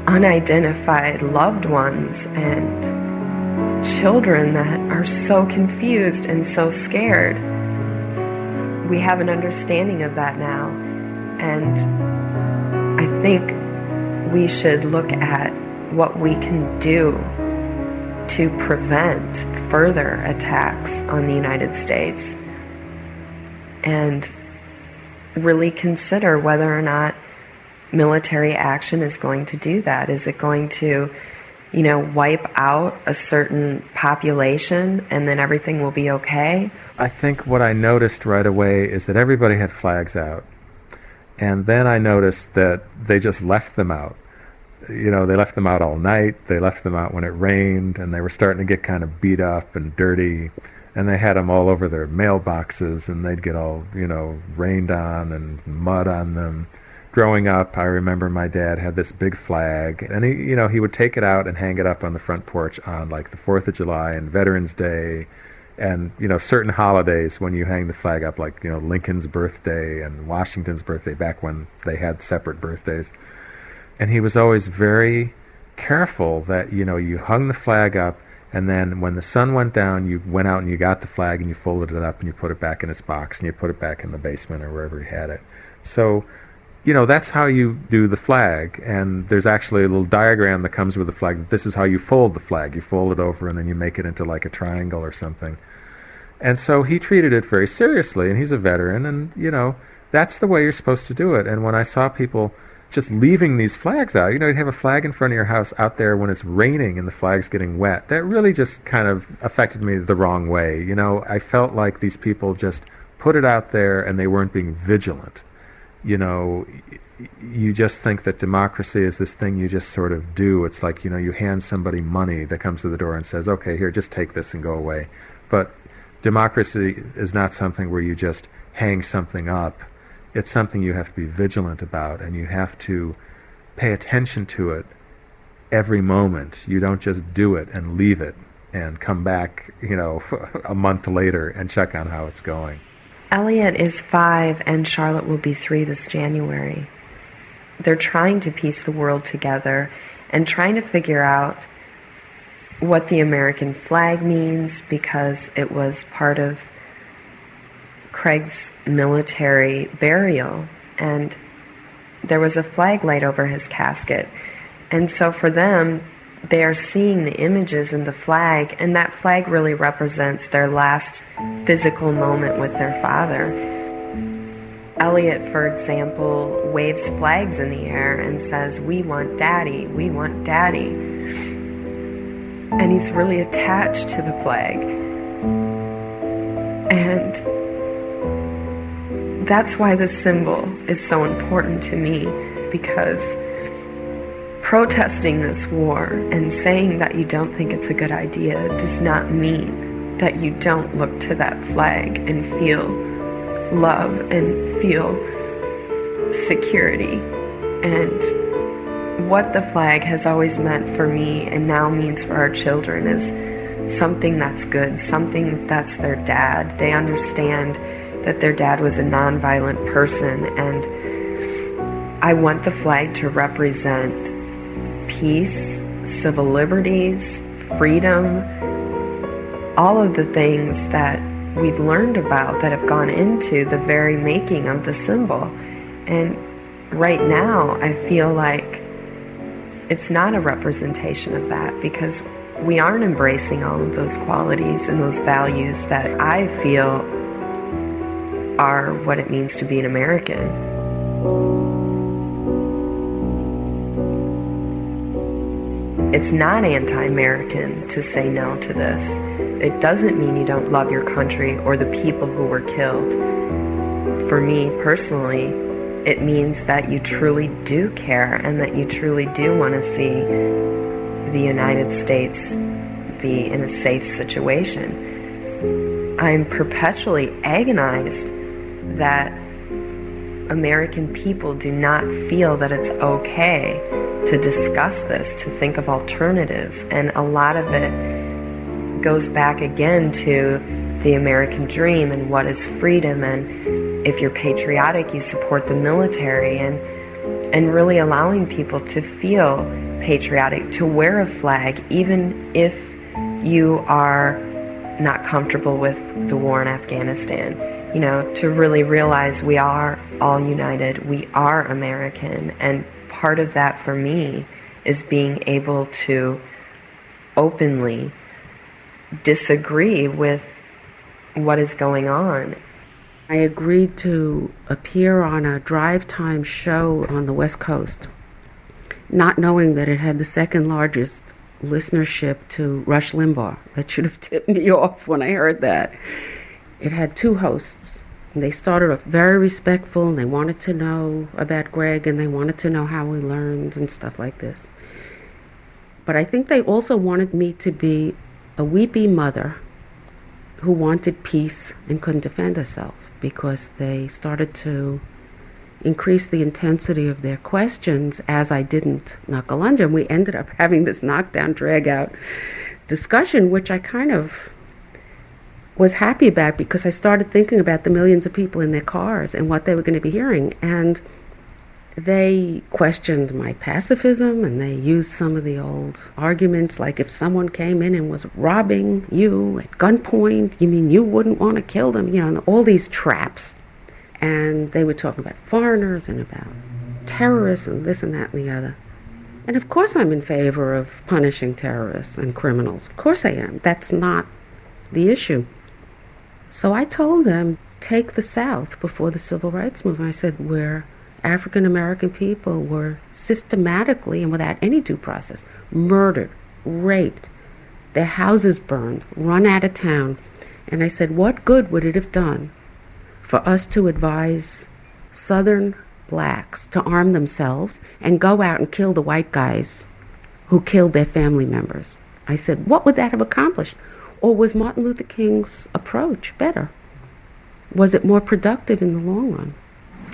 G: unidentified loved ones and children that are so confused and so scared. We have an understanding of that now, and I think we should look at what we can do to prevent further attacks on the United States and really consider whether or not military action is going to do that. Is it going to, wipe out a certain population and then everything will be okay?
E: I think what I noticed right away is that everybody had flags out. And then I noticed that they just left them out. They left them out all night. They left them out when it rained, and they were starting to get kind of beat up and dirty. And they had them all over their mailboxes, and they'd get all, rained on and mud on them. Growing up, I remember my dad had this big flag, and he would take it out and hang it up on the front porch on like the 4th of July and Veterans Day, and certain holidays when you hang the flag up, like Lincoln's birthday and Washington's birthday, back when they had separate birthdays. And he was always very careful that you hung the flag up, and then when the sun went down, you went out and you got the flag and you folded it up and you put it back in its box and you put it back in the basement or wherever he had it. So that's how you do the flag. And there's actually a little diagram that comes with the flag. This is how you fold the flag. You fold it over and then you make it into like a triangle or something. And so he treated it very seriously, and he's a veteran, and that's the way you're supposed to do it. And when I saw people just leaving these flags out, you'd have a flag in front of your house out there when it's raining and the flag's getting wet, that really just kind of affected me the wrong way. I felt like these people just put it out there and they weren't being vigilant. You just think that democracy is this thing you just sort of do. It's like, you hand somebody money that comes to the door and says, okay, here, just take this and go away. But democracy is not something where you just hang something up. It's something you have to be vigilant about, and you have to pay attention to it every moment. You don't just do it and leave it and come back, a month later and check on how it's going.
G: Elliot is 5 and Charlotte will be 3 this January. They're trying to piece the world together and trying to figure out what the American flag means, because it was part of Craig's military burial, and there was a flag laid over his casket. And so for them, they are seeing the images in the flag, and that flag really represents their last physical moment with their father. Elliot, for example, waves flags in the air and says, "We want Daddy, we want Daddy." And he's really attached to the flag. And that's why the symbol is so important to me, because protesting this war and saying that you don't think it's a good idea does not mean that you don't look to that flag and feel love and feel security. And what the flag has always meant for me and now means for our children is something that's good, something that's their dad. They understand that their dad was a nonviolent person, and I want the flag to represent peace, civil liberties, freedom, all of the things that we've learned about that have gone into the very making of the symbol. And right now, I feel like it's not a representation of that, because we aren't embracing all of those qualities and those values that I feel are what it means to be an American. It's not anti-American to say no to this. It doesn't mean you don't love your country or the people who were killed. For me personally, it means that you truly do care and that you truly do want to see the United States be in a safe situation. I'm perpetually agonized that American people do not feel that it's okay to discuss this, to think of alternatives. And a lot of it goes back again to the American dream and what is freedom, and if you're patriotic, you support the military, and really allowing people to feel patriotic, to wear a flag, even if you are not comfortable with the war in Afghanistan. You know, to really realize we are all united, we are American, and part of that for me is being able to openly disagree with what is going on.
F: I agreed to appear on a drive time show on the West Coast, not knowing that it had the second largest listenership to Rush Limbaugh. That should have tipped me off when I heard that. It had two hosts. And they started off very respectful, and they wanted to know about Greg, and they wanted to know how we learned and stuff like this. But I think they also wanted me to be a weepy mother who wanted peace and couldn't defend herself, because they started to increase the intensity of their questions as I didn't knuckle under. And we ended up having this knockdown, drag-out discussion, which I kind of was happy about, because I started thinking about the millions of people in their cars and what they were going to be hearing. And they questioned my pacifism, and they used some of the old arguments, like if someone came in and was robbing you at gunpoint, you mean you wouldn't want to kill them, you know, and all these traps. And they were talking about foreigners and about terrorists and this and that and the other. And of course I'm in favor of punishing terrorists and criminals. Of course I am. That's not the issue. So I told them, take the South before the Civil Rights Movement. I said, where African American people were systematically and without any due process murdered, raped, their houses burned, run out of town. And I said, what good would it have done for us to advise Southern blacks to arm themselves and go out and kill the white guys who killed their family members? I said, what would that have accomplished? Or was Martin Luther King's approach better? Was it more productive in the long run?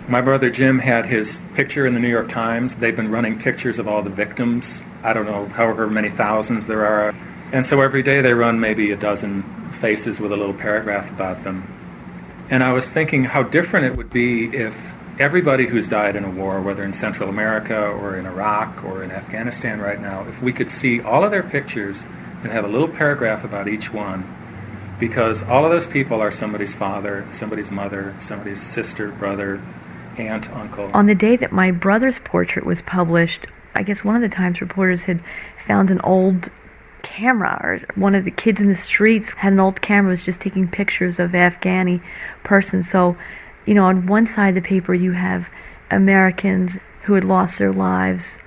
E: My brother Jim had his picture in the New York Times. They've been running pictures of all the victims. I don't know, however many thousands there are. And so every day they run maybe a dozen faces with a little paragraph about them. And I was thinking how different it would be if everybody who's died in a war, whether in Central America or in Iraq or in Afghanistan right now, if we could see all of their pictures and have a little paragraph about each one, because all of those people are somebody's father, somebody's mother, somebody's sister, brother, aunt, uncle.
D: On the day that my brother's portrait was published, I guess one of the Times reporters had found an old camera, or one of the kids in the streets had an old camera, was just taking pictures of Afghani persons. So, you know, on one side of the paper you have Americans who had lost their lives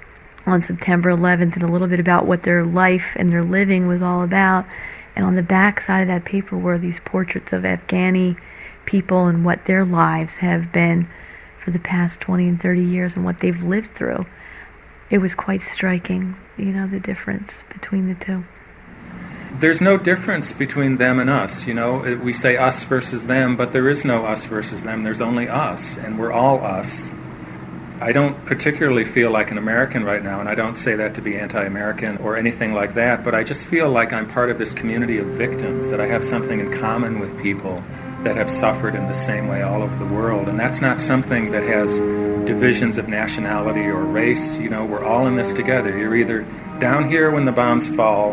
D: on September 11th and a little bit about what their life and their living was all about. And on the back side of that paper were these portraits of Afghani people and what their lives have been for the past 20 and 30 years and what they've lived through. It was quite striking, you know, the difference between the two.
E: There's no difference between them and us, you know. We say us versus them, but there is no us versus them. There's only us, and we're all us. I don't particularly feel like an American right now, and I don't say that to be anti-American or anything like that, but I just feel like I'm part of this community of victims, that I have something in common with people that have suffered in the same way all over the world. And that's not something that has divisions of nationality or race. You know, we're all in this together. You're either down here when the bombs fall,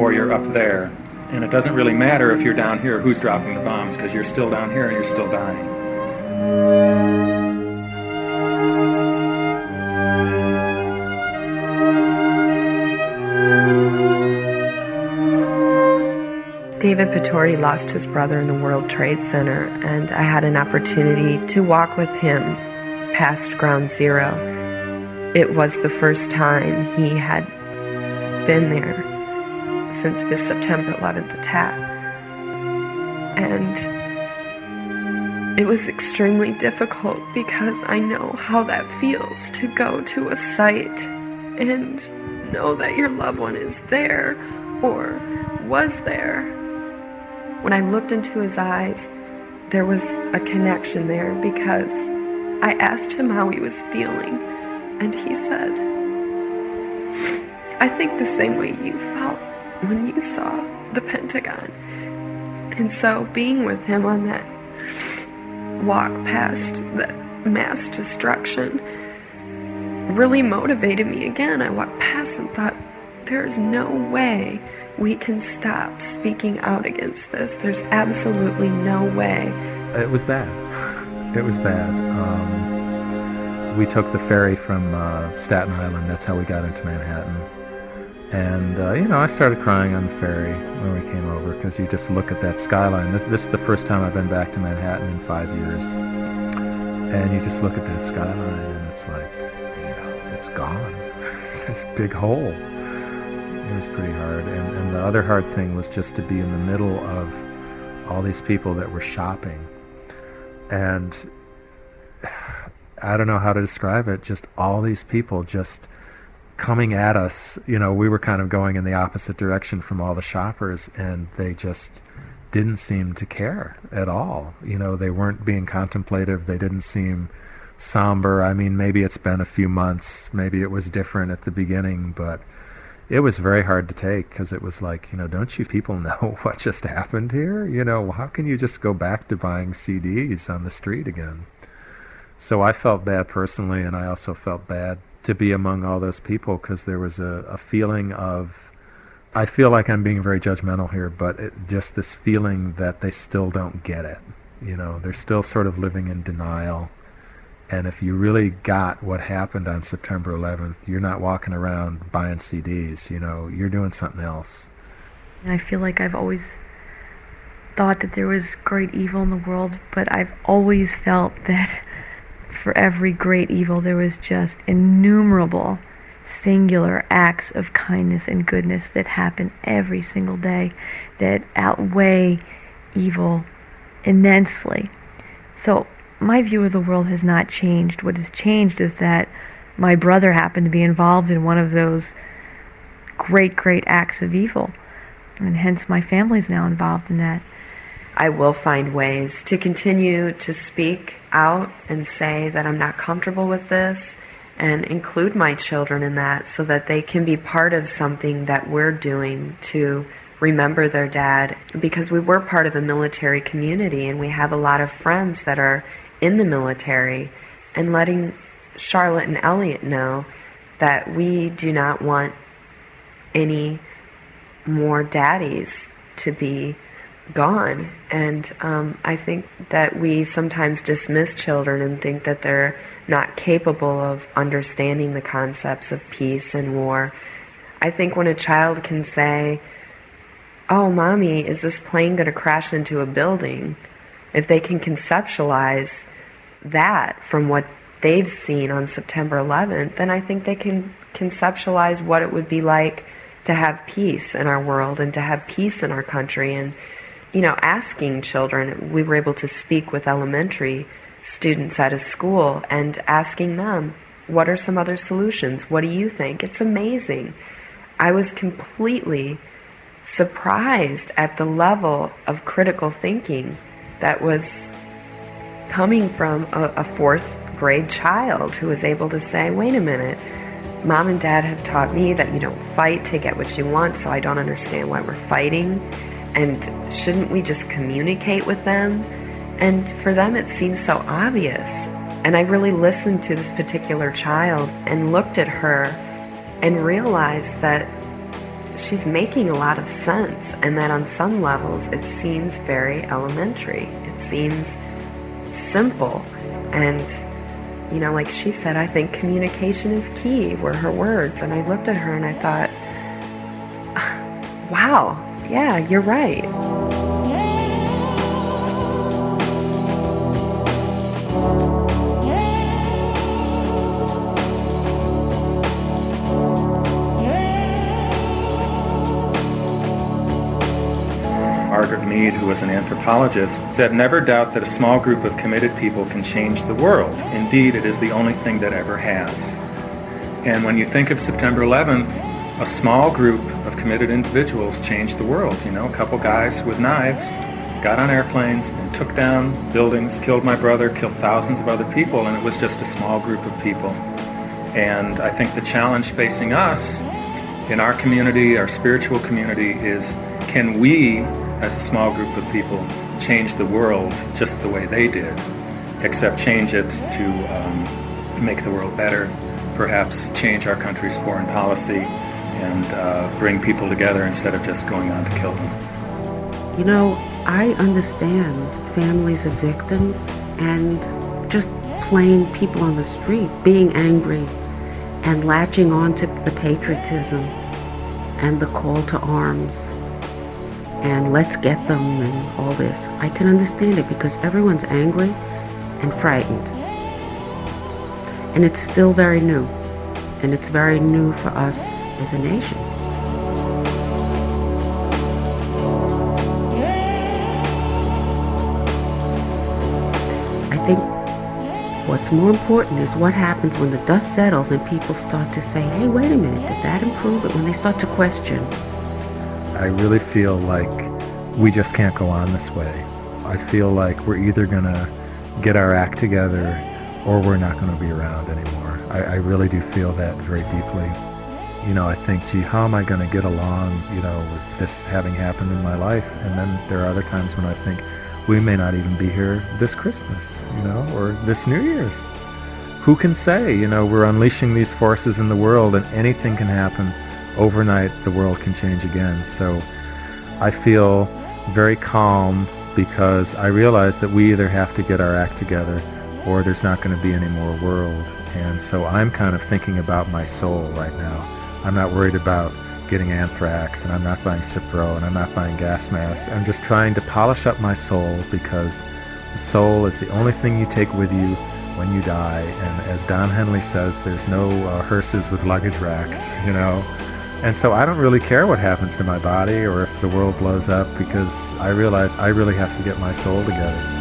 E: or you're up there. And it doesn't really matter if you're down here who's dropping the bombs, because you're still down here and you're still dying.
G: David Patori lost his brother in the World Trade Center, and I had an opportunity to walk with him past Ground Zero. It was the first time he had been there since the September 11th attack. And it was extremely difficult because I know how that feels to go to a site and know that your loved one is there or was there. When I looked into his eyes, there was a connection there because I asked him how he was feeling, and he said, I think the same way you felt when you saw the Pentagon. And so being with him on that walk past that mass destruction really motivated me again. I walked past and thought, there's no way we can stop speaking out against this. There's absolutely no way.
E: It was bad. It was bad. We took the ferry from Staten Island. That's how we got into Manhattan. And, I started crying on the ferry when we came over, because you just look at that skyline. This is the first time I've been back to Manhattan in 5 years. And you just look at that skyline, and it's like, it's gone. It's this big hole. It was pretty hard. And the other hard thing was just to be in the middle of all these people that were shopping. And I don't know how to describe it, just all these people just coming at us. We were kind of going in the opposite direction from all the shoppers, and they just didn't seem to care at all. They weren't being contemplative. They didn't seem somber. I mean, maybe it's been a few months. Maybe it was different at the beginning, but it was very hard to take, because it was like, don't you people know what just happened here? How can you just go back to buying CDs on the street again? So I felt bad personally, and I also felt bad to be among all those people, because there was a feeling of, I feel like I'm being very judgmental here, but just this feeling that they still don't get it. They're still sort of living in denial. And if you really got what happened on September 11th, you're not walking around buying CDs, you're doing something else.
D: And I feel like I've always thought that there was great evil in the world, but I've always felt that for every great evil there was just innumerable singular acts of kindness and goodness that happen every single day that outweigh evil immensely. So my view of the world has not changed. What has changed is that my brother happened to be involved in one of those great acts of evil, and hence my family's now involved in that.
G: I will find ways to continue to speak out and say that I'm not comfortable with this, and include my children in that, so that they can be part of something that we're doing to remember their dad, because we were part of a military community, and we have a lot of friends that are in the military, and letting Charlotte and Elliot know that we do not want any more daddies to be gone. And I think that we sometimes dismiss children and think that they're not capable of understanding the concepts of peace and war. I think when a child can say, oh, Mommy, is this plane going to crash into a building? If they can conceptualize that from what they've seen on September 11th, then I think they can conceptualize what it would be like to have peace in our world and to have peace in our country. And, asking children, we were able to speak with elementary students at a school and asking them, what are some other solutions? What do you think? It's amazing. I was completely surprised at the level of critical thinking that was coming from a fourth grade child who was able to say, wait a minute, Mom and Dad have taught me that you don't fight to get what you want, so I don't understand why we're fighting. And shouldn't we just communicate with them? And for them, it seems so obvious. And I really listened to this particular child and looked at her and realized that she's making a lot of sense, and that on some levels it seems very elementary. It seems simple. And, you know, like she said, I think communication is key, were her words. And I looked at her and I thought, wow, yeah, you're right.
E: Margaret Mead, who was an anthropologist, said, "Never doubt that a small group of committed people can change the world. Indeed, it is the only thing that ever has." And when you think of September 11th, a small group of committed individuals changed the world. You know, a couple guys with knives got on airplanes and took down buildings, killed my brother, killed thousands of other people, and it was just a small group of people. And I think the challenge facing us in our community, our spiritual community, is can we, as a small group of people, change the world just the way they did, except change it to make the world better, perhaps change our country's foreign policy and bring people together instead of just going on to kill them.
F: You know, I understand families of victims and just plain people on the street being angry and latching on to the patriotism and the call to arms and let's get them and all this. I can understand it because everyone's angry and frightened. And it's still very new. And it's very new for us as a nation. I think what's more important is what happens when the dust settles and people start to say, hey, wait a minute, did that improve it? When they start to question.
E: I really feel like we just can't go on this way. I feel like we're either going to get our act together or we're not going to be around anymore. I really do feel that very deeply. You know, I think, gee, how am I going to get along, you know, with this having happened in my life? And then there are other times when I think we may not even be here this Christmas, you know, or this New Year's. Who can say? You know, we're unleashing these forces in the world and anything can happen. Overnight, the world can change again. So I feel very calm because I realize that we either have to get our act together or there's not going to be any more world. And so I'm kind of thinking about my soul right now. I'm not worried about getting anthrax, and I'm not buying Cipro, and I'm not buying gas masks. I'm just trying to polish up my soul because the soul is the only thing you take with you when you die. And as Don Henley says, there's no hearses with luggage racks, you know. And so I don't really care what happens to my body or if the world blows up because I realize I really have to get my soul together.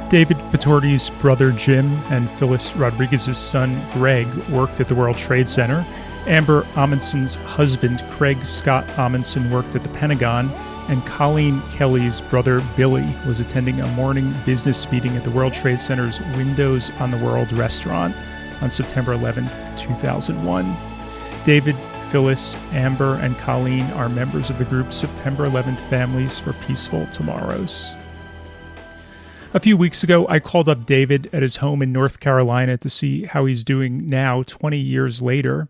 A: David Patorti's brother Jim and Phyllis Rodriguez's son Greg worked at the World Trade Center. Amber Amundsen's husband Craig Scott Amundsen worked at the Pentagon, and Colleen Kelly's brother Billy was attending a morning business meeting at the World Trade Center's Windows on the World restaurant on September 11, 2001. David, Phyllis, Amber, and Colleen are members of the group September 11th Families for Peaceful Tomorrows. A few weeks ago, I called up David at his home in North Carolina to see how he's doing now, 20 years later.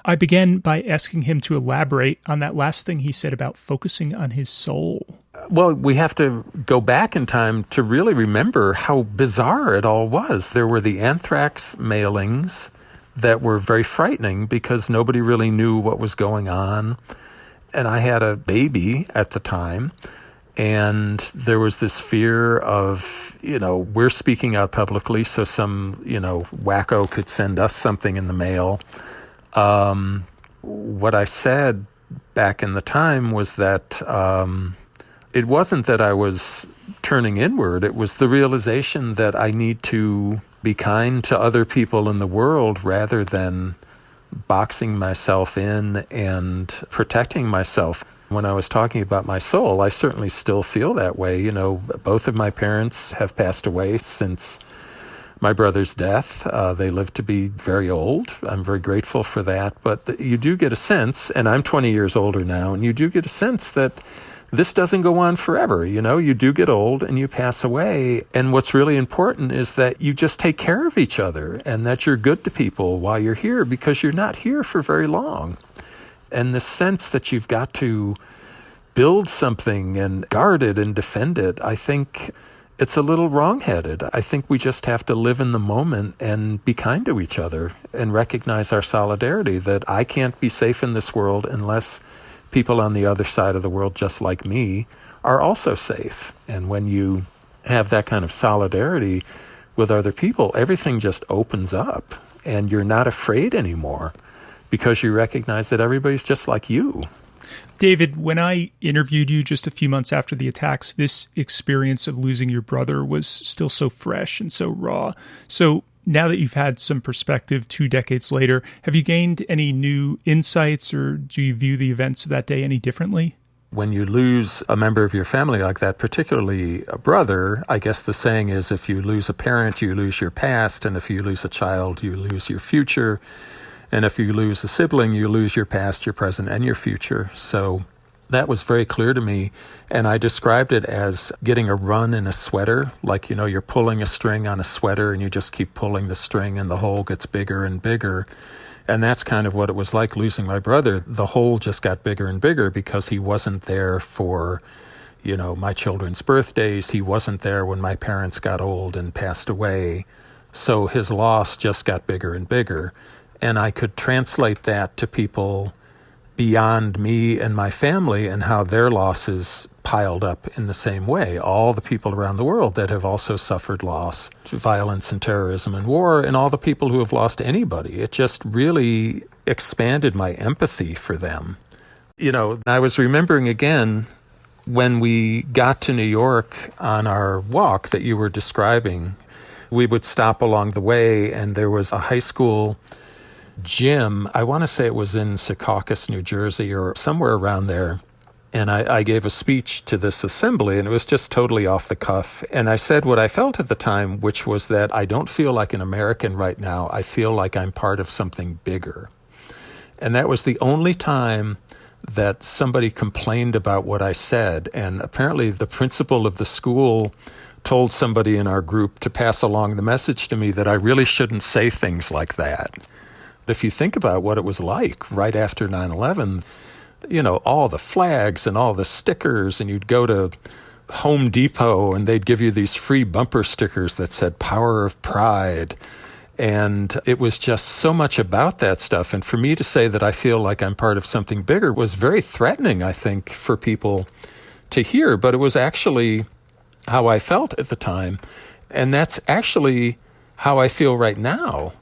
A: I began by asking him to elaborate on that last thing he said about focusing on his soul.
H: Well, we have to go back in time to really remember how bizarre it all was. There were the anthrax mailings that were very frightening because nobody really knew what was going on. And I had a baby at the time. And there was this fear of, you know, we're speaking out publicly, so some, you know, wacko could send us something in the mail. What I said back in the time was that it wasn't that I was turning inward. It was the realization that I need to be kind to other people in the world rather than boxing myself in and protecting myself. When I was talking about my soul, I certainly still feel that way. You know, both of my parents have passed away since my brother's death. They lived to be very old. I'm very grateful for that. But you do get a sense, and I'm 20 years older now, and you do get a sense that this doesn't go on forever. You know, you do get old and you pass away. And what's really important is that you just take care of each other and that you're good to people while you're here, because you're not here for very long. And the sense that you've got to build something and guard it and defend it, I think it's a little wrong-headed. I think we just have to live in the moment and be kind to each other and recognize our solidarity, that I can't be safe in this world unless people on the other side of the world, just like me, are also safe. And when you have that kind of solidarity with other people, everything just opens up and you're not afraid anymore because you recognize that everybody's just like you.
A: David, when I interviewed you just a few months after the attacks, this experience of losing your brother was still so fresh and so raw. So now that you've had some perspective 2 decades later, have you gained any new insights, or do you view the events of that day any differently?
H: When you lose a member of your family like that, particularly a brother, I guess the saying is, if you lose a parent, you lose your past, and if you lose a child, you lose your future. And if you lose a sibling, you lose your past, your present, and your future. So that was very clear to me. And I described it as getting a run in a sweater. Like, you know, you're pulling a string on a sweater and you just keep pulling the string and the hole gets bigger and bigger. And that's kind of what it was like losing my brother. The hole just got bigger and bigger because he wasn't there for, you know, my children's birthdays. He wasn't there when my parents got old and passed away. So his loss just got bigger and bigger. And I could translate that to people beyond me and my family and how their losses piled up in the same way. All the people around the world that have also suffered loss, violence and terrorism and war, and all the people who have lost anybody. It just really expanded my empathy for them. You know, I was remembering again when we got to New York on our walk that you were describing. We would stop along the way, and there was a high school gym. I want to say it was in Secaucus, New Jersey, or somewhere around there. And I gave a speech to this assembly, and it was just totally off the cuff. And I said what I felt at the time, which was that I don't feel like an American right now. I feel like I'm part of something bigger. And that was the only time that somebody complained about what I said. And apparently the principal of the school told somebody in our group to pass along the message to me that I really shouldn't say things like that. If you think about what it was like right after 9/11, you know, all the flags and all the stickers, and you'd go to Home Depot and they'd give you these free bumper stickers that said Power of Pride. And it was just so much about that stuff. And for me to say that I feel like I'm part of something bigger was very threatening, I think, for people to hear. But it was actually how I felt at the time. And that's actually how I feel right now.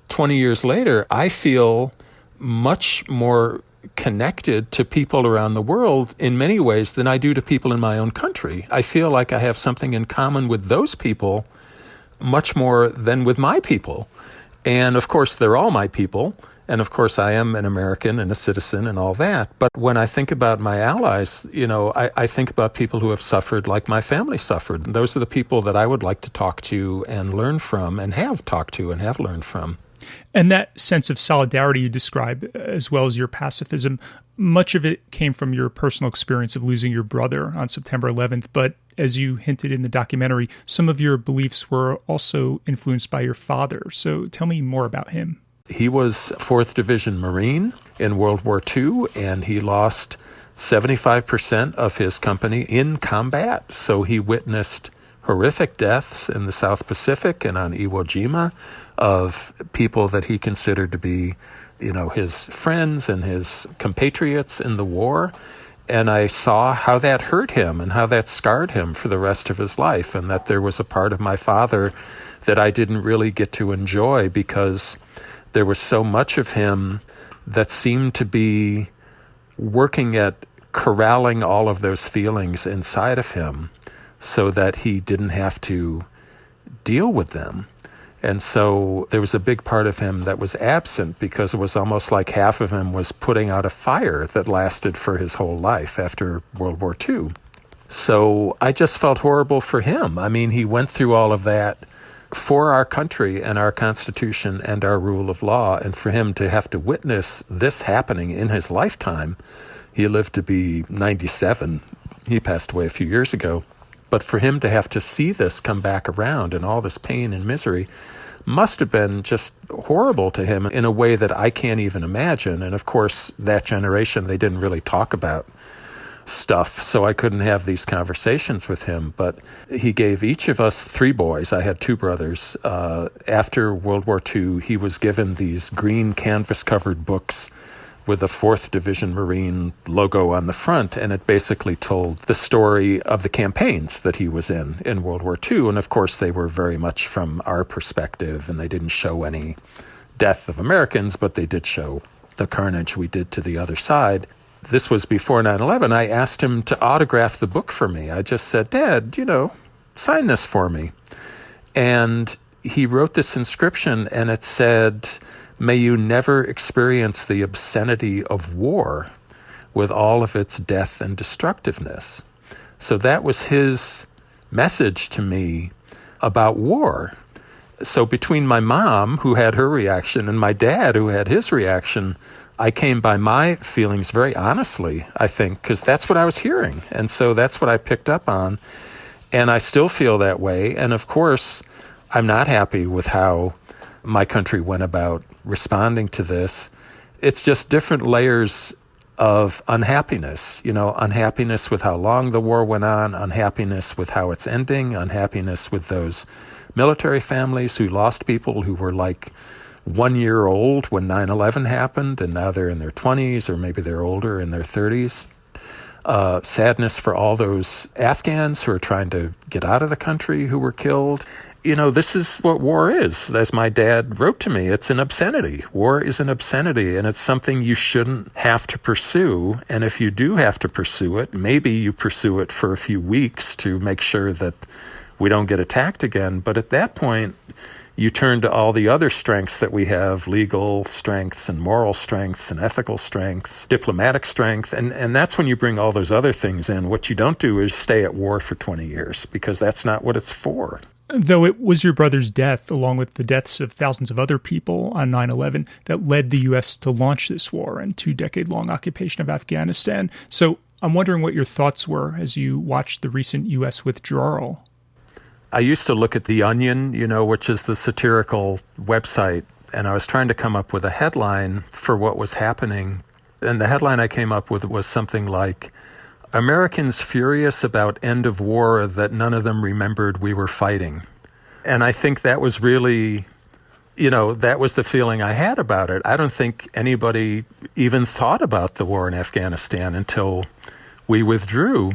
H: 20 years later, I feel much more connected to people around the world in many ways than I do to people in my own country. I feel like I have something in common with those people much more than with my people. And of course, they're all my people. And of course, I am an American and a citizen and all that. But when I think about my allies, you know, I think about people who have suffered like my family suffered. And those are the people that I would like to talk to and learn from, and have talked to and have learned from.
A: And that sense of solidarity you describe, as well as your pacifism, much of it came from your personal experience of losing your brother on September 11th. But as you hinted in the documentary, some of your beliefs were also influenced by your father. So tell me more about him.
H: He was 4th Division Marine in World War II, and he lost 75% of his company in combat. So he witnessed horrific deaths in the South Pacific and on Iwo Jima of people that he considered to be, you know, his friends and his compatriots in the war. And I saw how that hurt him and how that scarred him for the rest of his life, and that there was a part of my father that I didn't really get to enjoy because there was so much of him that seemed to be working at corralling all of those feelings inside of him so that he didn't have to deal with them. And so there was a big part of him that was absent because it was almost like half of him was putting out a fire that lasted for his whole life after World War II. So I just felt horrible for him. I mean, he went through all of that for our country and our Constitution and our rule of law, and for him to have to witness this happening in his lifetime. He lived to be 97. He passed away a few years ago. But for him to have to see this come back around and all this pain and misery must have been just horrible to him in a way that I can't even imagine. And of course, that generation, they didn't really talk about stuff, so I couldn't have these conversations with him. But he gave each of us 3 boys. I had 2 brothers. After World War II, he was given these green canvas-covered books with a 4th Division Marine logo on the front, and it basically told the story of the campaigns that he was in World War II. And of course, they were very much from our perspective, and they didn't show any death of Americans, but they did show the carnage we did to the other side. This was before 9/11. I asked him to autograph the book for me. I just said, Dad, sign this for me. And he wrote this inscription, and it said, "May you never experience the obscenity of war with all of its death and destructiveness." So that was his message to me about war. So between my mom, who had her reaction, and my dad, who had his reaction, I came by my feelings very honestly, I think, because that's what I was hearing. And so that's what I picked up on. And I still feel that way. And of course, I'm not happy with how my country went about responding to this. It's just different layers of unhappiness, unhappiness with how long the war went on, unhappiness with how it's ending, unhappiness with those military families who lost people who were like 1 year old when 9/11 happened, and now they're in their 20s, or maybe they're older in their 30s. Sadness for all those Afghans who are trying to get out of the country who were killed. This is what war is. As my dad wrote to me, it's an obscenity. War is an obscenity, and it's something you shouldn't have to pursue. And if you do have to pursue it, maybe you pursue it for a few weeks to make sure that we don't get attacked again. But at that point, you turn to all the other strengths that we have, legal strengths and moral strengths and ethical strengths, diplomatic strength, and that's when you bring all those other things in. What you don't do is stay at war for 20 years, because that's not what it's for.
A: Though it was your brother's death, along with the deaths of thousands of other people on 9/11, that led the U.S. to launch this war and 2-decade-long occupation of Afghanistan. So I'm wondering what your thoughts were as you watched the recent U.S. withdrawal.
H: I used to look at The Onion, which is the satirical website, and I was trying to come up with a headline for what was happening. And the headline I came up with was something like, "Americans furious about end of war that none of them remembered we were fighting." And I think that was really, that was the feeling I had about it. I don't think anybody even thought about the war in Afghanistan until we withdrew.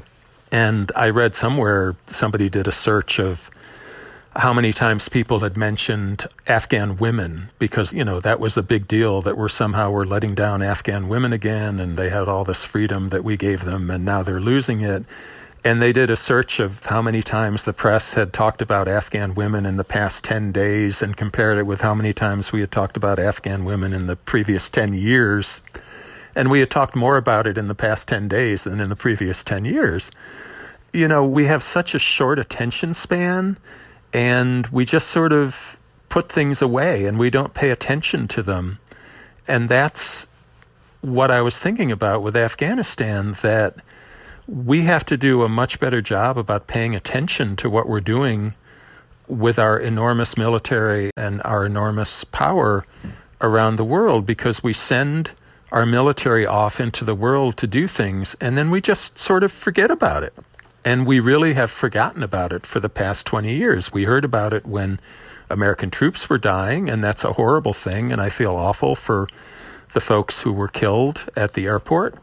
H: And I read somewhere somebody did a search of how many times people had mentioned Afghan women, because, that was a big deal, that we're letting down Afghan women again, and they had all this freedom that we gave them, and now they're losing it. And they did a search of how many times the press had talked about Afghan women in the past 10 days and compared it with how many times we had talked about Afghan women in the previous 10 years. And we had talked more about it in the past 10 days than in the previous 10 years. We have such a short attention span, and we just sort of put things away and we don't pay attention to them. And that's what I was thinking about with Afghanistan, that we have to do a much better job about paying attention to what we're doing with our enormous military and our enormous power around the world, because we send our military off into the world to do things, and then we just sort of forget about it. And we really have forgotten about it for the past 20 years. We heard about it when American troops were dying, and that's a horrible thing, and I feel awful for the folks who were killed at the airport.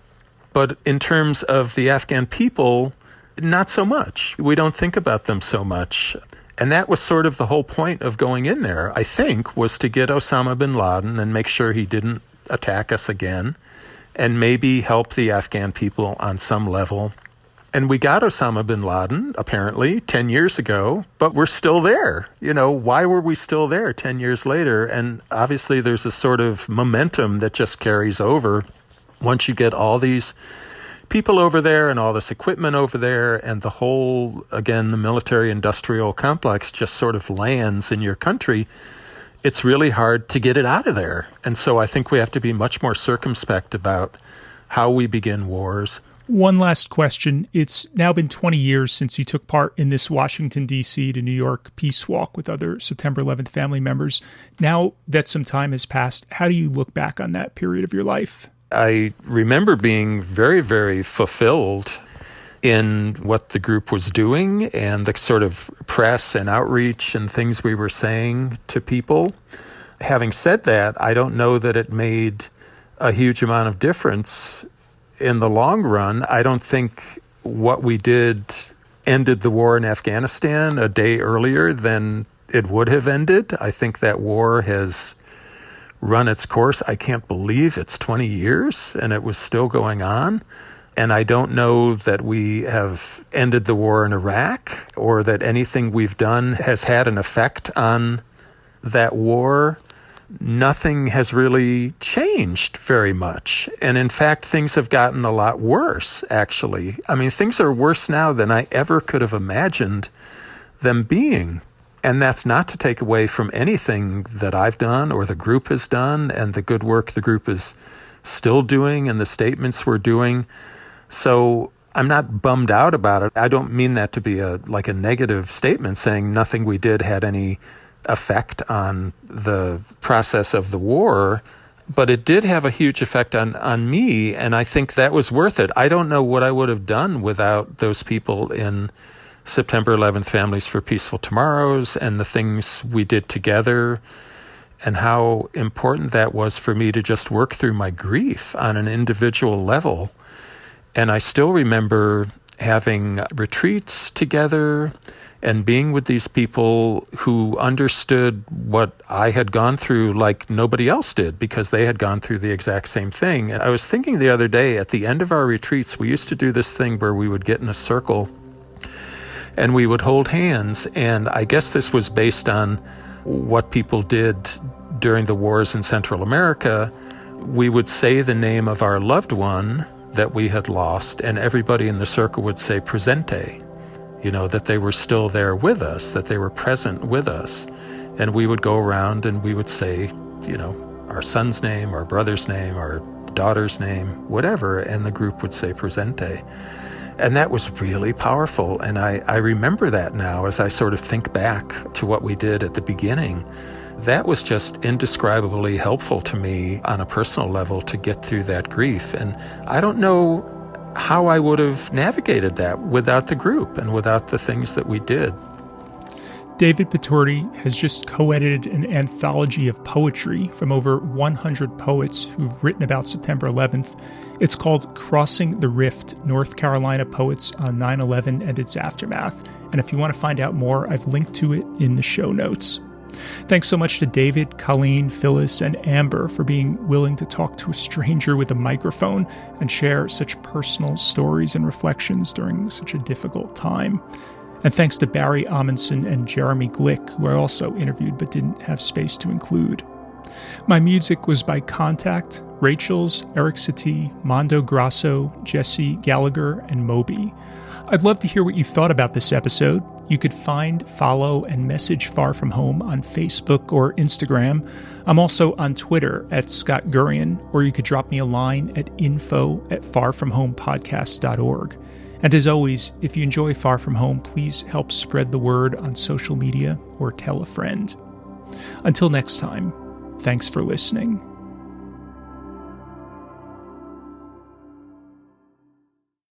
H: But in terms of the Afghan people, not so much. We don't think about them so much. And that was sort of the whole point of going in there, I think, was to get Osama bin Laden and make sure he didn't attack us again, and maybe help the Afghan people on some level And we got Osama bin Laden, apparently, 10 years ago, but we're still there. Why were we still there 10 years later? And obviously there's a sort of momentum that just carries over once you get all these people over there and all this equipment over there, and the whole, again, the military-industrial complex just sort of lands in your country. It's really hard to get it out of there. And so I think we have to be much more circumspect about how we begin wars.
A: One last question. It's now been 20 years since you took part in this Washington, D.C. to New York peace walk with other September 11th family members. Now that some time has passed, how do you look back on that period of your life?
H: I remember being very, very fulfilled in what the group was doing and the sort of press and outreach and things we were saying to people. Having said that, I don't know that it made a huge amount of difference in the long run. I don't think what we did ended the war in Afghanistan a day earlier than it would have ended. I think that war has run its course. I can't believe it's 20 years and it was still going on. And I don't know that we have ended the war in Iraq or that anything we've done has had an effect on that war. Nothing has really changed very much. And in fact, things have gotten a lot worse, actually. I mean, things are worse now than I ever could have imagined them being. And that's not to take away from anything that I've done or the group has done and the good work the group is still doing and the statements we're doing. So I'm not bummed out about it. I don't mean that to be a negative statement saying nothing we did had any effect on the process of the war, but it did have a huge effect on me, and I think that was worth it. I don't know what I would have done without those people in September 11th Families for Peaceful Tomorrows and the things we did together and how important that was for me to just work through my grief on an individual level. And I still remember having retreats together and being with these people who understood what I had gone through like nobody else did because they had gone through the exact same thing. And I was thinking the other day, at the end of our retreats, we used to do this thing where we would get in a circle and we would hold hands. And I guess this was based on what people did during the wars in Central America. We would say the name of our loved one that we had lost, and everybody in the circle would say presente. That they were still there with us, that they were present with us. And we would go around and we would say, our son's name, our brother's name, our daughter's name, whatever, and the group would say presente. And that was really powerful. And I remember that now as I sort of think back to what we did at the beginning. That was just indescribably helpful to me on a personal level to get through that grief. And I don't know how I would have navigated that without the group and without the things that we did.
A: David Patourdi has just co-edited an anthology of poetry from over 100 poets who've written about September 11th. It's called Crossing the Rift, North Carolina Poets on 9/11 and Its Aftermath. And if you want to find out more, I've linked to it in the show notes. Thanks so much to David, Colleen, Phyllis, and Amber for being willing to talk to a stranger with a microphone and share such personal stories and reflections during such a difficult time. And thanks to Barry Amundsen and Jeremy Glick, who I also interviewed but didn't have space to include. My music was by Contact, Rachel's, Eric Satie, Mondo Grasso, Jesse Gallagher, and Moby. I'd love to hear what you thought about this episode. You could find, follow, and message Far From Home on Facebook or Instagram. I'm also on Twitter at Scott Gurian, or you could drop me a line at info@farfromhomepodcast.org. And as always, if you enjoy Far From Home, please help spread the word on social media or tell a friend. Until next time, thanks for listening.